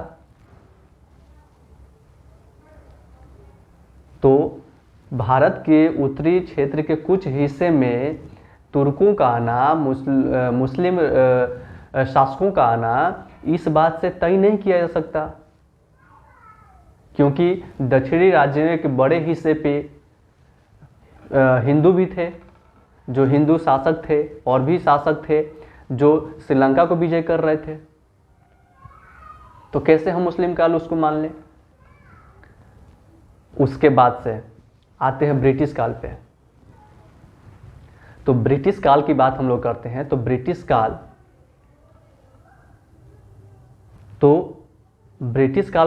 तो भारत के उत्तरी क्षेत्र के कुछ हिस्से में तुर्कों का आना, मुस्लिम शासकों का आना, इस बात से तय नहीं किया जा सकता, क्योंकि दक्षिणी राज्यों के बड़े हिस्से पे हिंदू भी थे, जो हिंदू शासक थे, और भी शासक थे जो श्रीलंका को विजय कर रहे थे। तो कैसे हम मुस्लिम काल उसको मान लें? उसके बाद से आते हैं ब्रिटिश काल पे। तो ब्रिटिश काल की बात हम लोग करते हैं। तो ब्रिटिश काल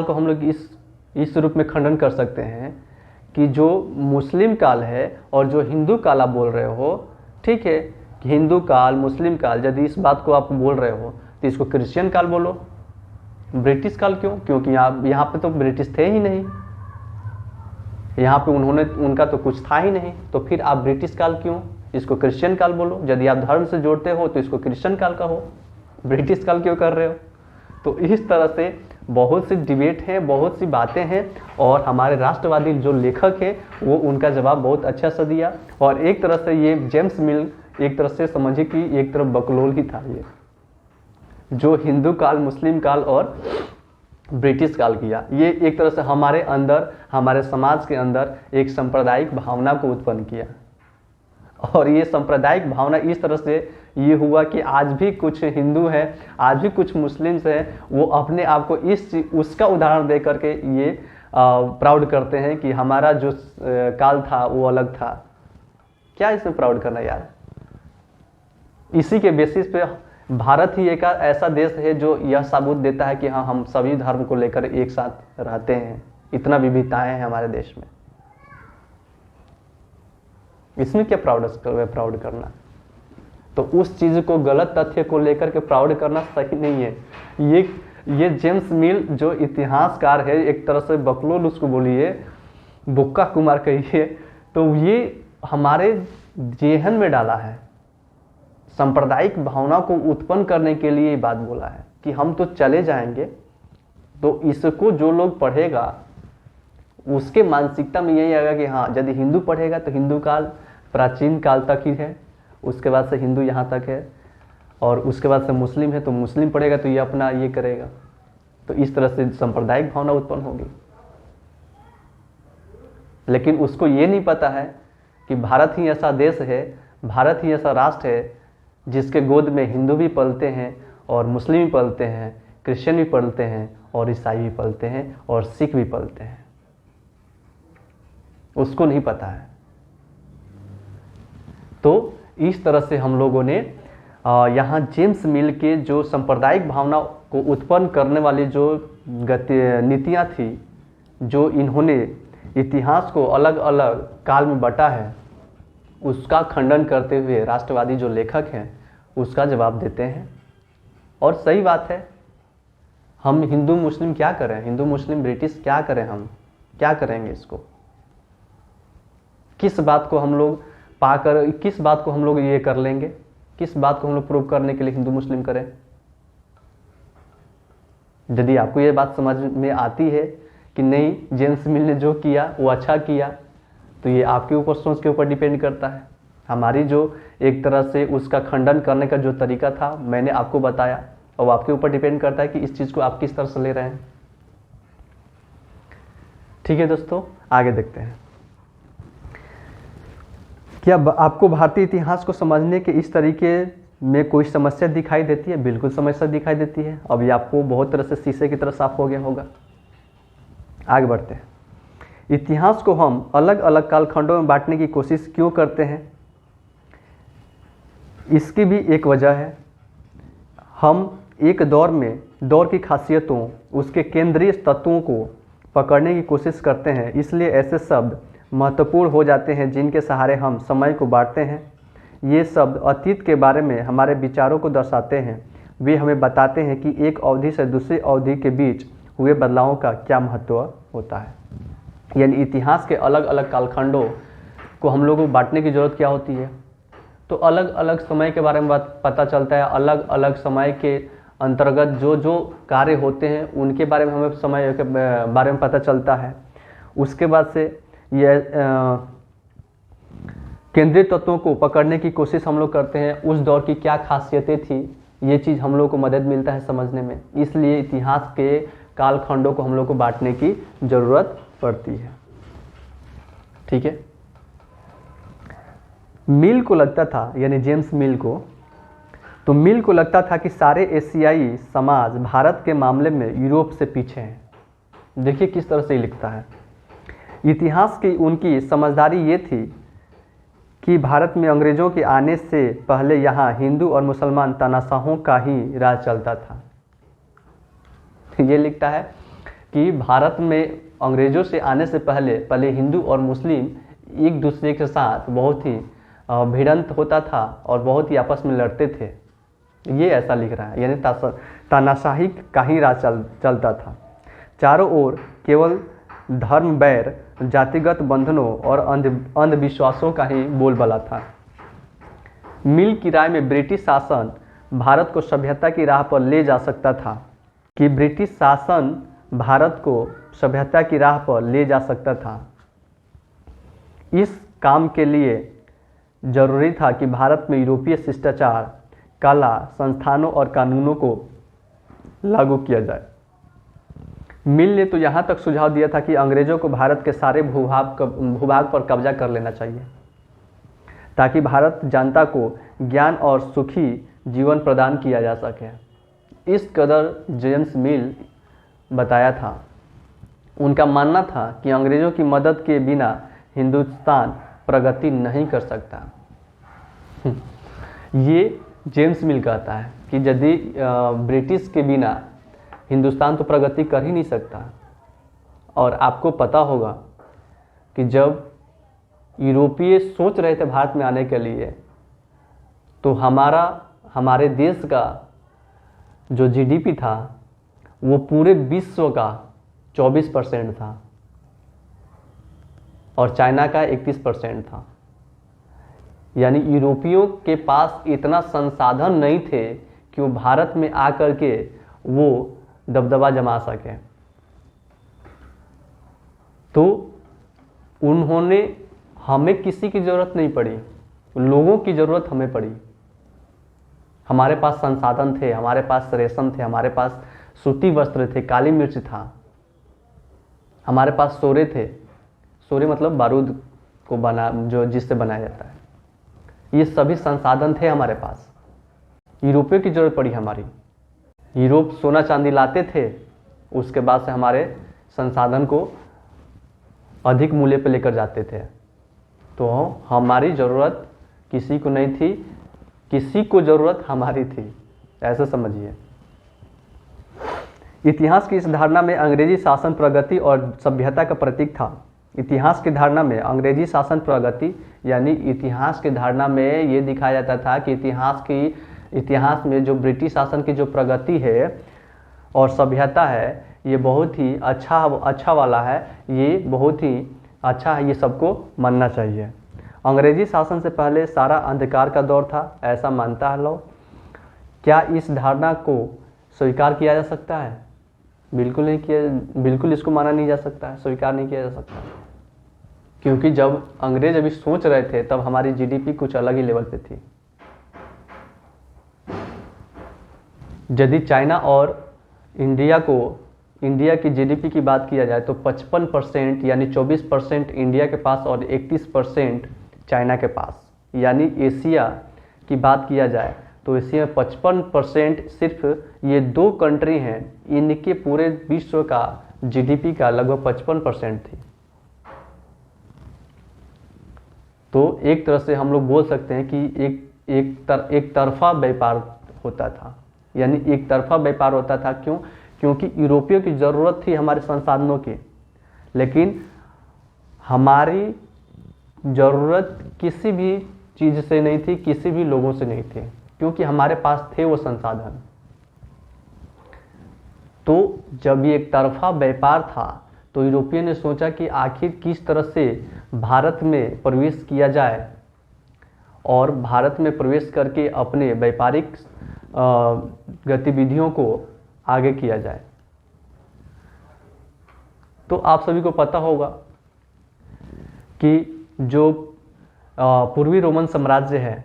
को हम लोग इस रूप में खंडन कर सकते हैं कि जो मुस्लिम काल है और जो हिंदू काल आप बोल रहे हो, ठीक है, हिंदू काल, मुस्लिम काल, यदि इस बात को आप बोल रहे हो तो इसको क्रिश्चियन काल बोलो। ब्रिटिश काल क्यों? क्योंकि यहाँ पे तो ब्रिटिश थे ही नहीं, यहाँ पे उनका तो कुछ था ही नहीं, तो फिर आप ब्रिटिश काल क्यों इसको क्रिश्चियन काल बोलो। यदि आप धर्म से जोड़ते हो तो इसको क्रिश्चियन काल कहो, ब्रिटिश काल क्यों कर रहे हो। तो इस तरह से बहुत सी डिबेट है, बहुत सी बातें हैं, और हमारे राष्ट्रवादी जो लेखक है वो उनका जवाब बहुत अच्छा सा दिया। और एक तरह से ये जेम्स मिल एक तरह से समझिए कि एक तरफ बकलोल ही था, ये जो हिंदू काल, मुस्लिम काल और ब्रिटिश काल किया, ये एक तरह से हमारे अंदर, हमारे समाज के अंदर एक सांप्रदायिक भावना को उत्पन्न किया। और ये सांप्रदायिक भावना इस तरह से ये हुआ कि आज भी कुछ हिंदू हैं, आज भी कुछ मुस्लिम्स हैं, वो अपने आप को उसका उदाहरण दे करके ये प्राउड करते हैं कि हमारा जो काल था वो अलग था। क्या इसमें प्राउड करना यार। इसी के बेसिस पे भारत ही एक ऐसा देश है जो यह सबूत देता है कि हाँ, हम सभी धर्म को लेकर एक साथ रहते हैं, इतना विविधताएं हैं हमारे देश में। इसमें क्या प्राउड करना। तो उस चीज को, गलत तथ्य को लेकर के प्राउड करना सही नहीं है। ये जेम्स मिल जो इतिहासकार है, एक तरह से बकलोल उसको बोलिए, बुक्का कुमार कहिए, तो ये हमारे जेहन में डाला है, सांप्रदायिक भावना को उत्पन्न करने के लिए ये बात बोला है कि हम तो चले जाएंगे। तो इसको जो लोग पढ़ेगा उसके मानसिकता में यही आएगा कि हाँ, यदि हिंदू पढ़ेगा तो हिंदू काल प्राचीन काल तक ही है, उसके बाद से हिंदू यहाँ तक है, और उसके बाद से मुस्लिम है तो मुस्लिम पढ़ेगा तो ये अपना ये करेगा। तो इस तरह से सांप्रदायिक भावना उत्पन्न होगी। लेकिन उसको ये नहीं पता है कि भारत ही ऐसा देश है, भारत ही ऐसा राष्ट्र है जिसके गोद में हिंदू भी पलते हैं और मुस्लिम भी पलते हैं, क्रिश्चियन भी पलते हैं और ईसाई भी पलते हैं और सिख भी पलते हैं। उसको नहीं पता है। तो इस तरह से हम लोगों ने यहाँ जेम्स मिल के जो सांप्रदायिक भावना को उत्पन्न करने वाली जो नीतियाँ थी, जो इन्होंने इतिहास को अलग अलग काल में बांटा है, उसका खंडन करते हुए राष्ट्रवादी जो लेखक हैं उसका जवाब देते हैं। और सही बात है, हम हिंदू मुस्लिम क्या करें, हिंदू मुस्लिम ब्रिटिश क्या करें, हम क्या करेंगे इसको। किस बात को हम लोग पाकर, किस बात को हम लोग ये कर लेंगे, किस बात को हम लोग प्रूव करने के लिए हिंदू मुस्लिम करें। यदि आपको ये बात समझ में आती है कि नहीं, जेम्स मिल ने जो किया वो अच्छा किया, तो ये आपके ऊपर, सोच के ऊपर डिपेंड करता है। हमारी जो एक तरह से उसका खंडन करने का जो तरीका था मैंने आपको बताया, और आपके ऊपर डिपेंड करता है कि इस चीज़ को आप किस तरह से ले रहे हैं। ठीक है दोस्तों, आगे देखते हैं। क्या आपको भारतीय इतिहास को समझने के इस तरीके में कोई समस्या दिखाई देती है? बिल्कुल समस्या दिखाई देती है। अभी आपको बहुत तरह से शीशे की तरह साफ हो गया होगा। आगे बढ़ते हैं। इतिहास को हम अलग अलग कालखंडों में बांटने की कोशिश क्यों करते हैं? इसकी भी एक वजह है। हम एक दौर की खासियतों, उसके केंद्रीय तत्वों को पकड़ने की कोशिश करते हैं, इसलिए ऐसे शब्द महत्वपूर्ण हो जाते हैं जिनके सहारे हम समय को बांटते हैं। ये शब्द अतीत के बारे में हमारे विचारों को दर्शाते हैं। वे हमें बताते हैं कि एक अवधि से दूसरी अवधि के बीच हुए बदलावों का क्या महत्व होता है। यानी इतिहास के अलग अलग कालखंडों को हम लोगों को बांटने की ज़रूरत क्या होती है? तो अलग अलग समय के बारे में पता चलता है, अलग अलग समय के अंतर्गत जो जो कार्य होते हैं उनके बारे में हमें समय के बारे में पता चलता है। उसके बाद से ये केंद्रीय तत्वों को पकड़ने की कोशिश हम लोग करते हैं, उस दौर की क्या खासियतें थी, ये चीज़ हम लोग को मदद मिलता है समझने में। इसलिए इतिहास के कालखंडों को हम लोग को बांटने की ज़रूरत पड़ती है। ठीक है। मिल को लगता था, यानी जेम्स मिल को, तो मिल को लगता था कि सारे एशियाई समाज भारत के मामले में यूरोप से पीछे हैं। देखिए किस तरह से लिखता है। इतिहास की उनकी समझदारी ये थी कि भारत में अंग्रेज़ों के आने से पहले यहाँ हिंदू और मुसलमान तानाशाहों का ही राज चलता था। ये लिखता है कि भारत में अंग्रेज़ों से आने से पहले हिंदू और मुस्लिम एक दूसरे के साथ बहुत ही भिड़ंत होता था और बहुत ही आपस में लड़ते थे। ये ऐसा लिख रहा है, यानी तानाशाही का ही राज चलता था। चारों ओर केवल धर्म बैर, जातिगत बंधनों और अंधविश्वासों का ही बोलबाला था। मिल की राय में ब्रिटिश शासन भारत को सभ्यता की राह पर ले जा सकता था, कि ब्रिटिश शासन भारत को सभ्यता की राह पर ले जा सकता था। इस काम के लिए जरूरी था कि भारत में यूरोपीय शिष्टाचार, कला, संस्थानों और कानूनों को लागू किया जाए। मिल ने तो यहाँ तक सुझाव दिया था कि अंग्रेजों को भारत के सारे भूभाग पर कब्जा कर लेना चाहिए, ताकि भारत जनता को ज्ञान और सुखी जीवन प्रदान किया जा सके। इस कदर जेम्स मिल बताया था। उनका मानना था कि अंग्रेजों की मदद के बिना हिंदुस्तान प्रगति नहीं कर सकता। ये जेम्स मिल कहता है कि यदि ब्रिटिश के बिना हिंदुस्तान तो प्रगति कर ही नहीं सकता। और आपको पता होगा कि जब यूरोपीय सोच रहे थे भारत में आने के लिए, तो हमारे देश का जो जीडीपी था वो पूरे विश्व का 24% था और चाइना का 31% था। यानी यूरोपियों के पास इतना संसाधन नहीं थे कि वो भारत में आकर के वो दबदबा जमा सके। तो उन्होंने, हमें किसी की ज़रूरत नहीं पड़ी, लोगों की ज़रूरत हमें पड़ी। हमारे पास संसाधन थे, हमारे पास रेशम थे, हमारे पास सूती वस्त्र थे, काली मिर्च था, हमारे पास सोरे थे। सोरे मतलब बारूद को जो जिससे बनाया जाता है। ये सभी संसाधन थे हमारे पास। यूरोपियों की जरूरत पड़ी हमारी। यूरोप सोना चांदी लाते थे, उसके बाद से हमारे संसाधन को अधिक मूल्य पर लेकर जाते थे। तो हमारी ज़रूरत किसी को नहीं थी, किसी को ज़रूरत हमारी थी, ऐसा समझिए। इतिहास की इस धारणा में अंग्रेजी शासन प्रगति और सभ्यता का प्रतीक था। इतिहास की धारणा में अंग्रेजी शासन प्रगति, यानी इतिहास की धारणा में ये दिखाया जाता था कि इतिहास में जो ब्रिटिश शासन की जो प्रगति है और सभ्यता है, ये बहुत ही अच्छा वाला है, ये बहुत ही अच्छा है, ये सबको मानना चाहिए। अंग्रेजी शासन से पहले सारा अंधकार का दौर था, ऐसा मानता है लोग। क्या इस धारणा को स्वीकार किया जा सकता है? बिल्कुल इसको माना नहीं जा सकता है, स्वीकार नहीं किया जा सकता। क्योंकि जब अंग्रेज अभी सोच रहे थे तब हमारी जीडीपी कुछ अलग ही लेवल पे थी। यदि चाइना और इंडिया की जीडीपी की बात किया जाए तो 55% यानी 24% इंडिया के पास और 31% चाइना के पास। यानी एशिया की बात किया जाए तो एशिया में 55% सिर्फ ये 2 कंट्री हैं, इनके पूरे विश्व का जीडीपी का लगभग 55% थी। तो एक तरह से हम लोग बोल सकते हैं कि एक तरफा व्यापार होता था। यानी एक तरफा व्यापार होता था। क्यों? क्योंकि यूरोपियों की ज़रूरत थी हमारे संसाधनों की, लेकिन हमारी ज़रूरत किसी भी चीज़ से नहीं थी, किसी भी लोगों से नहीं थी, क्योंकि हमारे पास थे वो संसाधन। तो जब ये एक तरफा व्यापार था तो यूरोपियन ने सोचा कि आखिर किस तरह से भारत में प्रवेश किया जाए और भारत में प्रवेश करके अपने व्यापारिक गतिविधियों को आगे किया जाए। तो आप सभी को पता होगा कि जो पूर्वी रोमन साम्राज्य है,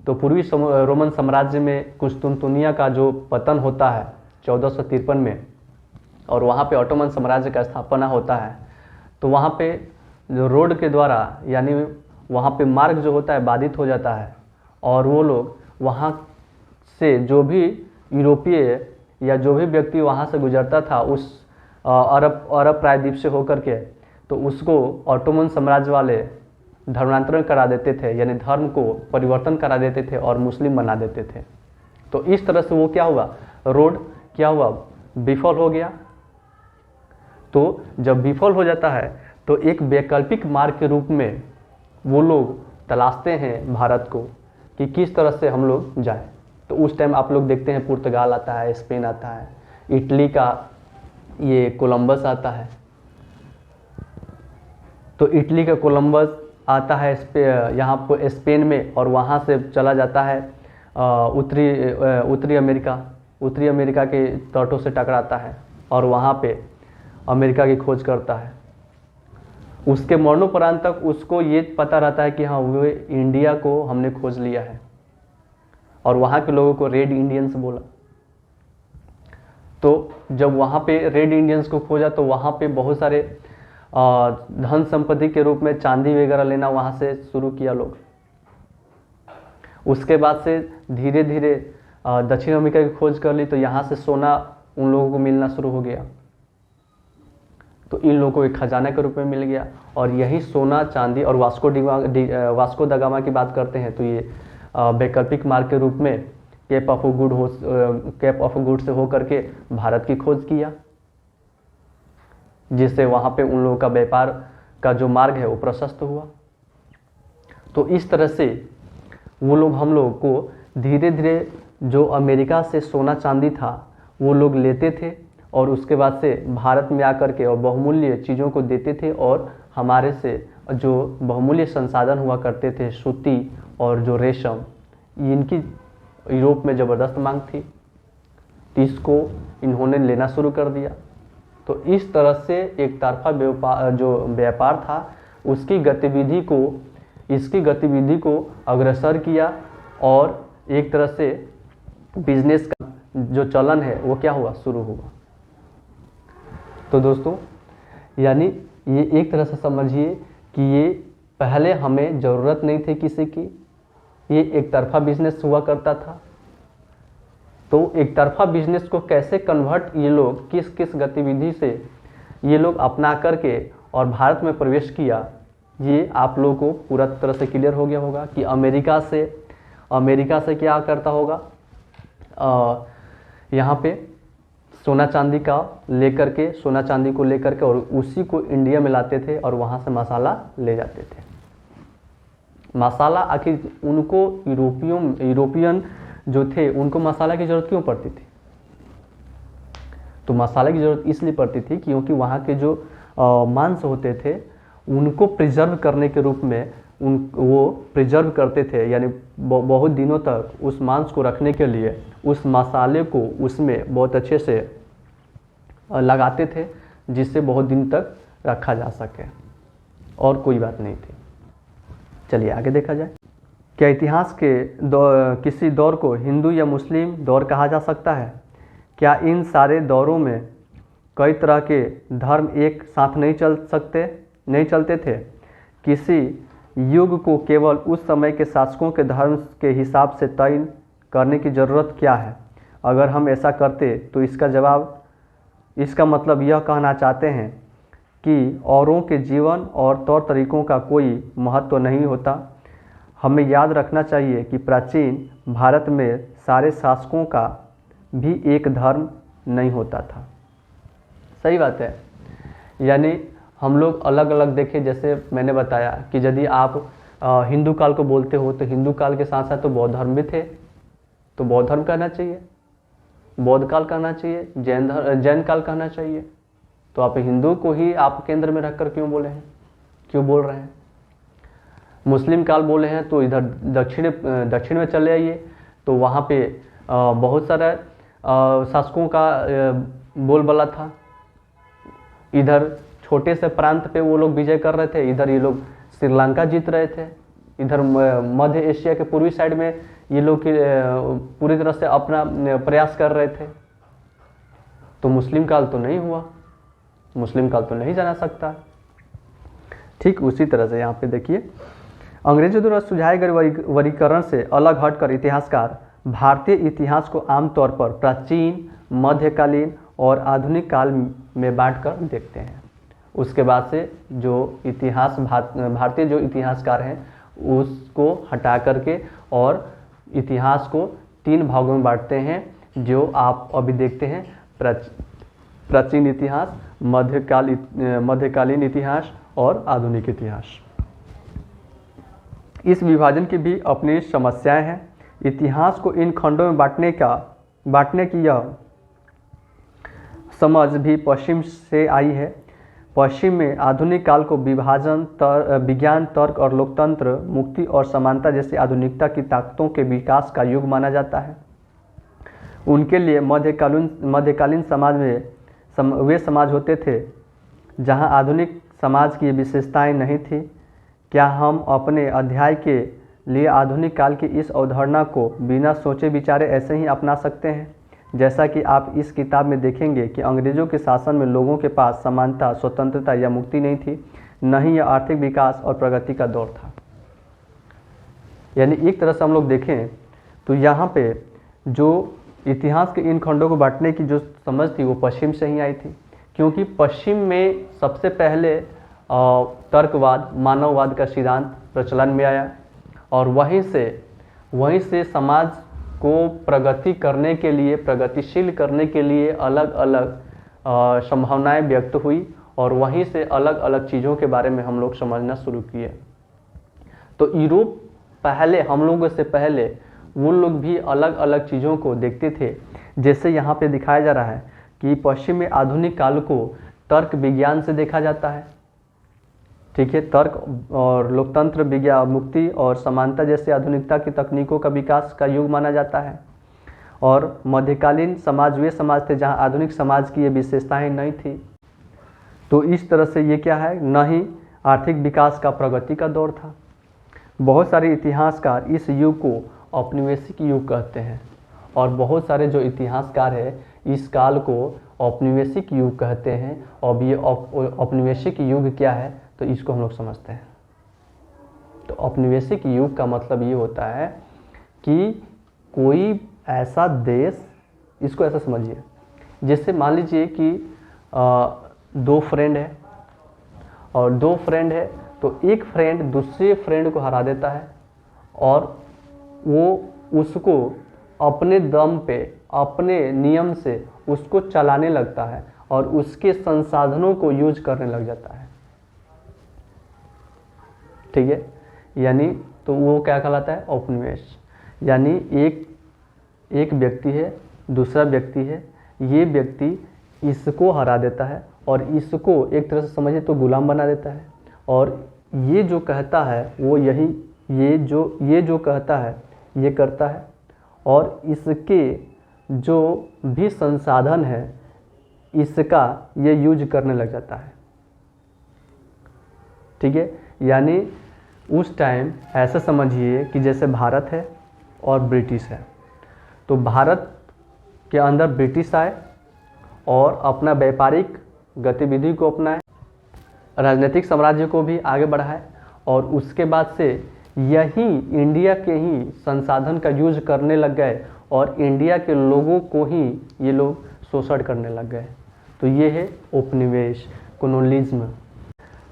तो पूर्वी रोमन साम्राज्य में कुस्तुनतुनिया का जो पतन होता है 1453 में, और वहाँ पे ऑटोमन साम्राज्य का स्थापना होता है। तो वहाँ पे जो रोड के द्वारा, यानी वहाँ पे मार्ग जो होता है बाधित हो जाता है, और वो लोग वहाँ से जो भी यूरोपीय या जो भी व्यक्ति वहाँ से गुजरता था उस अरब प्रायद्वीप से होकर के, तो उसको ऑटोमन साम्राज्य वाले धर्मांतरण करा देते थे, यानी धर्म को परिवर्तन करा देते थे और मुस्लिम बना देते थे। तो इस तरह से वो क्या हुआ, रोड क्या हुआ, विफल हो गया। तो जब विफल हो जाता है तो एक वैकल्पिक मार्ग के रूप में वो लोग तलाशते हैं भारत को कि किस तरह से हम लोग जाएं। तो उस टाइम आप लोग देखते हैं पुर्तगाल आता है, स्पेन आता है, इटली का ये कोलंबस आता है। तो इटली का कोलंबस आता है यहाँ पर स्पेन में, और वहाँ से चला जाता है उत्तरी अमेरिका के तटों से टकराता है और वहाँ पे अमेरिका की खोज करता है। उसके मरणोपरांत तक उसको ये पता रहता है कि हाँ, वो इंडिया को हमने खोज लिया है, और वहाँ के लोगों को रेड इंडियंस बोला। तो जब वहाँ पे रेड इंडियंस को खोजा तो वहाँ पे बहुत सारे धन संपत्ति के रूप में चांदी वगैरह लेना वहाँ से शुरू किया लोग। उसके बाद से धीरे धीरे दक्षिण अमेरिका की खोज कर ली, तो यहाँ से सोना उन लोगों को मिलना शुरू हो गया। तो इन लोगों को एक खजाना के रूप में मिल गया, और यही सोना चांदी, और वास्को दा गामा की बात करते हैं तो ये वैकल्पिक मार्ग के रूप में केप ऑफ गुड से होकर के भारत की खोज किया, जिससे वहाँ पे उन लोगों का व्यापार का जो मार्ग है वो प्रशस्त हुआ। तो इस तरह से वो लोग हम लोग को धीरे धीरे जो अमेरिका से सोना चांदी था वो लोग लेते थे, और उसके बाद से भारत में आकर के और बहुमूल्य चीज़ों को देते थे, और हमारे से जो बहुमूल्य संसाधन हुआ करते थे, सूती और जो रेशम, इनकी यूरोप में ज़बरदस्त मांग थी, तो इसको इन्होंने लेना शुरू कर दिया। तो इस तरह से एक तरफा जो व्यापार था इसकी गतिविधि को अग्रसर किया, और एक तरह से बिजनेस का जो चलन है वो क्या हुआ, शुरू हुआ। तो दोस्तों, यानी ये एक तरह से समझिए कि ये पहले हमें ज़रूरत नहीं थी किसी की, ये एक तरफा बिजनेस हुआ करता था। तो एक तरफा बिजनेस को कैसे कन्वर्ट ये लोग किस किस गतिविधि से ये लोग अपना करके और भारत में प्रवेश किया, ये आप लोगों को पूरा तरह से क्लियर हो गया होगा कि अमेरिका से क्या करता होगा, यहाँ पे सोना चांदी को लेकर के और उसी को इंडिया में लाते थे, और वहाँ से मसाला ले जाते थे। मसाला आखिर उनको यूरोपियन जो थे उनको मसाला की ज़रूरत क्यों पड़ती थी? तो मसाले की ज़रूरत इसलिए पड़ती थी क्योंकि वहाँ के जो मांस होते थे उनको प्रिजर्व करने के रूप में वो प्रिजर्व करते थे, यानी बहुत दिनों तक उस मांस को रखने के लिए उस मसाले को उसमें बहुत अच्छे से लगाते थे, जिससे बहुत दिन तक रखा जा सके, और कोई बात नहीं थी। चलिए आगे देखा जाए। क्या इतिहास के किसी दौर को हिंदू या मुस्लिम दौर कहा जा सकता है? क्या इन सारे दौरों में कई तरह के धर्म एक साथ नहीं चलते थे? किसी युग को केवल उस समय के शासकों के धर्म के हिसाब से तय करने की ज़रूरत क्या है? अगर हम ऐसा करते तो इसका मतलब यह कहना चाहते हैं कि औरों के जीवन और तौर तरीकों का कोई महत्व नहीं होता। हमें याद रखना चाहिए कि प्राचीन भारत में सारे शासकों का भी एक धर्म नहीं होता था। सही बात है, यानी हम लोग अलग अलग देखें। जैसे मैंने बताया कि यदि आप हिंदू काल को बोलते हो तो हिंदू काल के साथ साथ तो बौद्ध धर्म भी थे, तो बौद्ध धर्म कहना चाहिए, बौद्ध काल कहना चाहिए, जैन काल कहना चाहिए। तो आप हिंदू को ही आप केंद्र में रखकर क्यों बोल रहे हैं? मुस्लिम काल बोले हैं तो इधर दक्षिण में चले आइए, तो वहाँ पे बहुत सारा शासकों का बोलबाला था। इधर छोटे से प्रांत पे वो लोग विजय कर रहे थे, इधर ये लोग श्रीलंका जीत रहे थे, इधर मध्य एशिया के पूर्वी साइड में ये लोग पूरी तरह से अपना प्रयास कर रहे थे। तो मुस्लिम काल तो नहीं हुआ, मुस्लिम काल तो नहीं जाना सकता। ठीक उसी तरह से यहाँ पे देखिए, अंग्रेजों द्वारा सुझाए गए वर्गीकरण से अलग हटकर इतिहासकार भारतीय इतिहास को आमतौर पर प्राचीन, मध्यकालीन और आधुनिक काल में बांटकर देखते हैं। उसके बाद से जो भारतीय जो इतिहासकार हैं उसको हटा करके और इतिहास को 3 भागों में बांटते हैं, जो आप अभी देखते हैं, प्राचीन इतिहास, मध्यकालीन इतिहास और आधुनिक इतिहास। इस विभाजन की भी अपनी समस्याएं हैं। इतिहास को इन खंडों में बांटने की यह समझ भी पश्चिम से आई है। पश्चिम में आधुनिक काल को विभाजन, विज्ञान, तर्क और लोकतंत्र, मुक्ति और समानता जैसी आधुनिकता की ताकतों के विकास का युग माना जाता है। उनके लिए मध्यकालीन समाज में वे समाज होते थे जहां आधुनिक समाज की विशेषताएं नहीं थी। क्या हम अपने अध्याय के लिए आधुनिक काल की इस अवधारणा को बिना सोचे विचारे ऐसे ही अपना सकते हैं? जैसा कि आप इस किताब में देखेंगे कि अंग्रेजों के शासन में लोगों के पास समानता, स्वतंत्रता या मुक्ति नहीं थी, न ही यह आर्थिक विकास और प्रगति का दौर था। यानी एक तरह से हम लोग देखें तो यहाँ पे जो इतिहास के इन खंडों को बांटने की जो समझ थी वो पश्चिम से ही आई थी, क्योंकि पश्चिम में सबसे पहले तर्कवाद, मानववाद का सिद्धांत प्रचलन में आया और वहीं से समाज को प्रगति करने के लिए, प्रगतिशील करने के लिए अलग अलग संभावनाएं व्यक्त हुई और वहीं से अलग अलग चीज़ों के बारे में हम लोग समझना शुरू किए। तो यूरोप पहले, हम लोगों से पहले वो लोग भी अलग अलग चीज़ों को देखते थे। जैसे यहाँ पे दिखाया जा रहा है कि पश्चिम में आधुनिक काल को तर्क विज्ञान से देखा जाता है, ठीक है। तर्क और लोकतंत्र, विज्ञान, मुक्ति और समानता जैसे आधुनिकता की तकनीकों का विकास का युग माना जाता है। और मध्यकालीन समाज वे समाज थे जहाँ आधुनिक समाज की ये विशेषताएं नहीं थी। तो इस तरह से ये क्या है, न ही आर्थिक विकास का, प्रगति का दौर था। बहुत सारे इतिहासकार इस युग को औपनिवेशिक युग कहते हैं और बहुत सारे जो इतिहासकार हैं इस काल को औपनिवेशिक युग कहते हैं। और ये औपनिवेशिक युग क्या है तो इसको हम लोग समझते हैं। तो औपनिवेशिक युग का मतलब ये होता है कि कोई ऐसा देश, इसको ऐसा समझिए, जैसे मान लीजिए कि दो फ्रेंड है और दो फ्रेंड है तो एक फ्रेंड दूसरे फ्रेंड को हरा देता है और वो उसको अपने दम पे, अपने नियम से उसको चलाने लगता है और उसके संसाधनों को यूज करने लग जाता है, ठीक है। यानी तो वो क्या कहलाता है, औपनिवेश। यानी एक व्यक्ति है, दूसरा व्यक्ति है, ये व्यक्ति इसको हरा देता है और इसको एक तरह से समझिए तो गुलाम बना देता है और ये जो कहता है वो यही, ये जो कहता है ये करता है और इसके जो भी संसाधन है इसका ये यूज करने लग जाता है, ठीक है। यानी उस टाइम ऐसा समझिए कि जैसे भारत है और ब्रिटिश है, तो भारत के अंदर ब्रिटिश आए और अपना व्यापारिक गतिविधि को अपनाए, राजनीतिक साम्राज्य को भी आगे बढ़ाए और उसके बाद से यही इंडिया के ही संसाधन का यूज करने लग गए और इंडिया के लोगों को ही ये लोग शोषण करने लग गए। तो ये है औपनिवेश, कोलोनियलिज्म।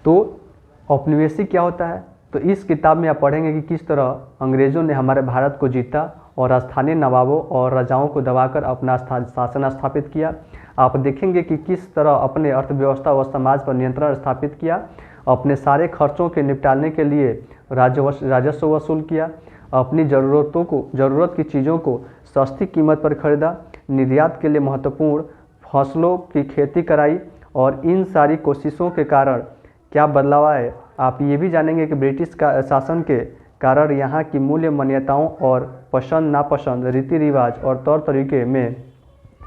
तो औपनिवेशिक क्या होता है, तो इस किताब में आप पढ़ेंगे कि किस तरह अंग्रेज़ों ने हमारे भारत को जीता और स्थानीय नवाबों और राजाओं को दबाकर अपना शासन स्थापित किया। आप देखेंगे कि किस तरह अपने अर्थव्यवस्था व समाज पर नियंत्रण स्थापित किया, अपने सारे खर्चों के निपटाने के लिए राजस्व वसूल किया, अपनी ज़रूरत की चीज़ों को सस्ती कीमत पर खरीदा, निर्यात के लिए महत्वपूर्ण फसलों की खेती कराई और इन सारी कोशिशों के कारण क्या बदलाव आए, आप ये भी जानेंगे कि ब्रिटिश का शासन के कारण यहाँ की मूल्य मान्यताओं और पसंद नापसंद, रीति रिवाज और तौर तरीके में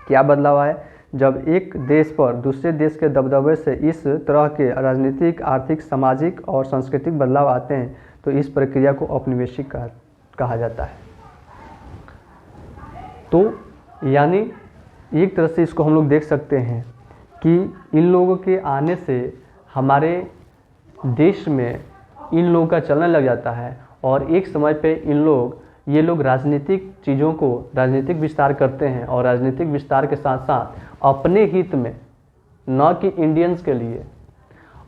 क्या बदलाव आए। जब एक देश पर दूसरे देश के दबदबे से इस तरह के राजनीतिक, आर्थिक, सामाजिक और सांस्कृतिक बदलाव आते हैं तो इस प्रक्रिया को औपनिवेशिक कहा जाता है। तो यानी एक तरह से इसको हम लोग देख सकते हैं कि इन लोगों के आने से हमारे देश में इन लोगों का चलने लग जाता है और एक समय पे ये लोग राजनीतिक चीज़ों को राजनीतिक विस्तार करते हैं और राजनीतिक विस्तार के साथ साथ अपने हित में, न कि इंडियंस के लिए,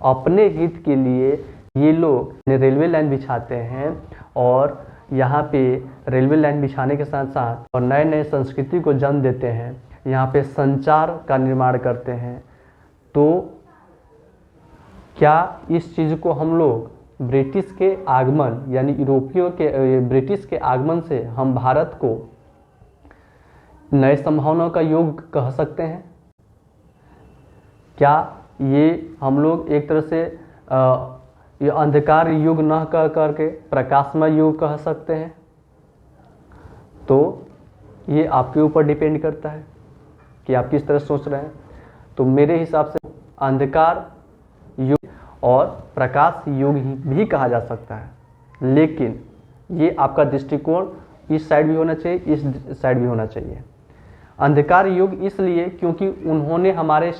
अपने हित के लिए ये लोग रेलवे लाइन बिछाते हैं और यहाँ पे रेलवे लाइन बिछाने के साथ साथ और नए नए संस्कृति को जन्म देते हैं, यहाँ पे संचार का निर्माण करते हैं। तो क्या इस चीज़ को हम लोग ब्रिटिश के आगमन यानी यूरोपियों के ब्रिटिश के आगमन से हम भारत को नए संभावनाओं का युग कह सकते हैं? क्या ये हम लोग एक तरह से ये अंधकार युग न कह करके प्रकाशमय युग कह सकते हैं। तो ये आपके ऊपर डिपेंड करता है कि आप किस तरह सोच रहे हैं। तो मेरे हिसाब से अंधकार युग और प्रकाश युग ही भी कहा जा सकता है, लेकिन ये आपका दृष्टिकोण इस साइड भी होना चाहिए, इस साइड भी होना चाहिए। अंधकार युग इसलिए क्योंकि उन्होंने हमारे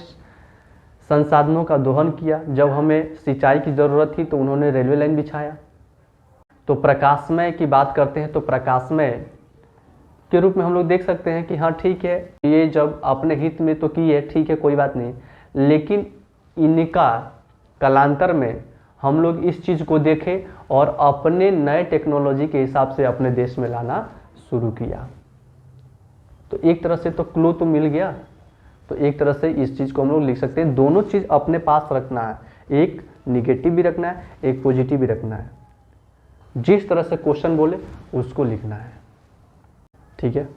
संसाधनों का दोहन किया। जब हमें सिंचाई की ज़रूरत थी तो उन्होंने रेलवे लाइन बिछाया। तो प्रकाशमय की बात करते हैं तो प्रकाशमय के रूप में हम लोग देख सकते हैं कि हाँ ठीक है, ये जब अपने हित में तो की है, ठीक है कोई बात नहीं, लेकिन इनका कालांतर में हम लोग इस चीज़ को देखें और अपने नए टेक्नोलॉजी के हिसाब से अपने देश में लाना शुरू किया। तो एक तरह से तो क्लू तो मिल गया। तो एक तरह से इस चीज़ को हम लोग लिख सकते हैं। दोनों चीज़ अपने पास रखना है, एक निगेटिव भी रखना है, एक पॉजिटिव भी रखना है। जिस तरह से क्वेश्चन बोले उसको लिखना है, ठीक है।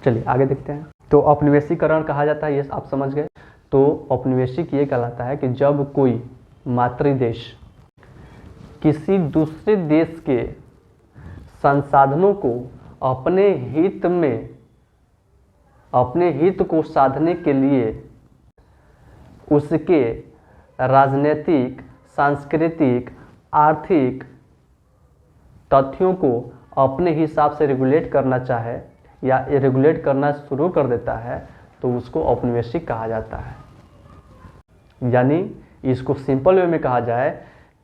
चलिए आगे देखते हैं। तो औपनिवेशीकरण कहा जाता है, ये आप समझ गए। तो औपनिवेशिक ये कहलाता है कि जब कोई मातृ देश किसी दूसरे देश के संसाधनों को अपने हित को साधने के लिए उसके राजनीतिक, सांस्कृतिक, आर्थिक तथ्यों को अपने हिसाब से रेगुलेट करना चाहे या रेगुलेट करना शुरू कर देता है, तो उसको औपनिवेशिक कहा जाता है। यानी इसको सिंपल वे में कहा जाए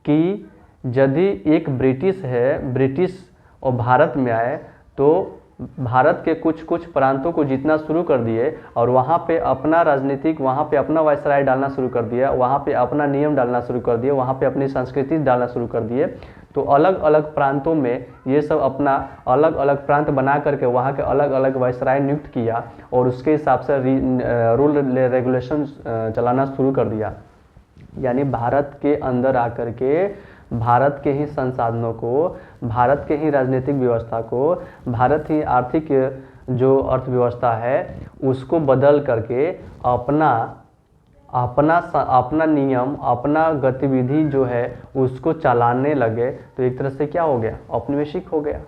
कि यदि एक ब्रिटिश है, ब्रिटिश और भारत में आए तो भारत के कुछ प्रांतों को जीतना शुरू कर दिए और वहाँ पे अपना राजनीतिक, वहाँ पे अपना वायसराय डालना शुरू कर दिया, वहाँ पे अपना नियम डालना शुरू कर दिए, वहाँ पे अपनी संस्कृति डालना शुरू कर दिए। तो अलग अलग प्रांतों में ये सब अपना अलग अलग प्रांत बना करके वहाँ के अलग अलग वायसराय नियुक्त किया और उसके हिसाब से रूल रेगुलेशन चलाना शुरू कर दिया। यानी भारत के अंदर आकर के भारत के ही संसाधनों को, भारत के ही राजनीतिक व्यवस्था को, भारत ही आर्थिक जो अर्थव्यवस्था है उसको बदल करके अपना नियम, अपना गतिविधि जो है उसको चलाने लगे। तो एक तरह से क्या हो गया, औपनिवेशिक हो गया।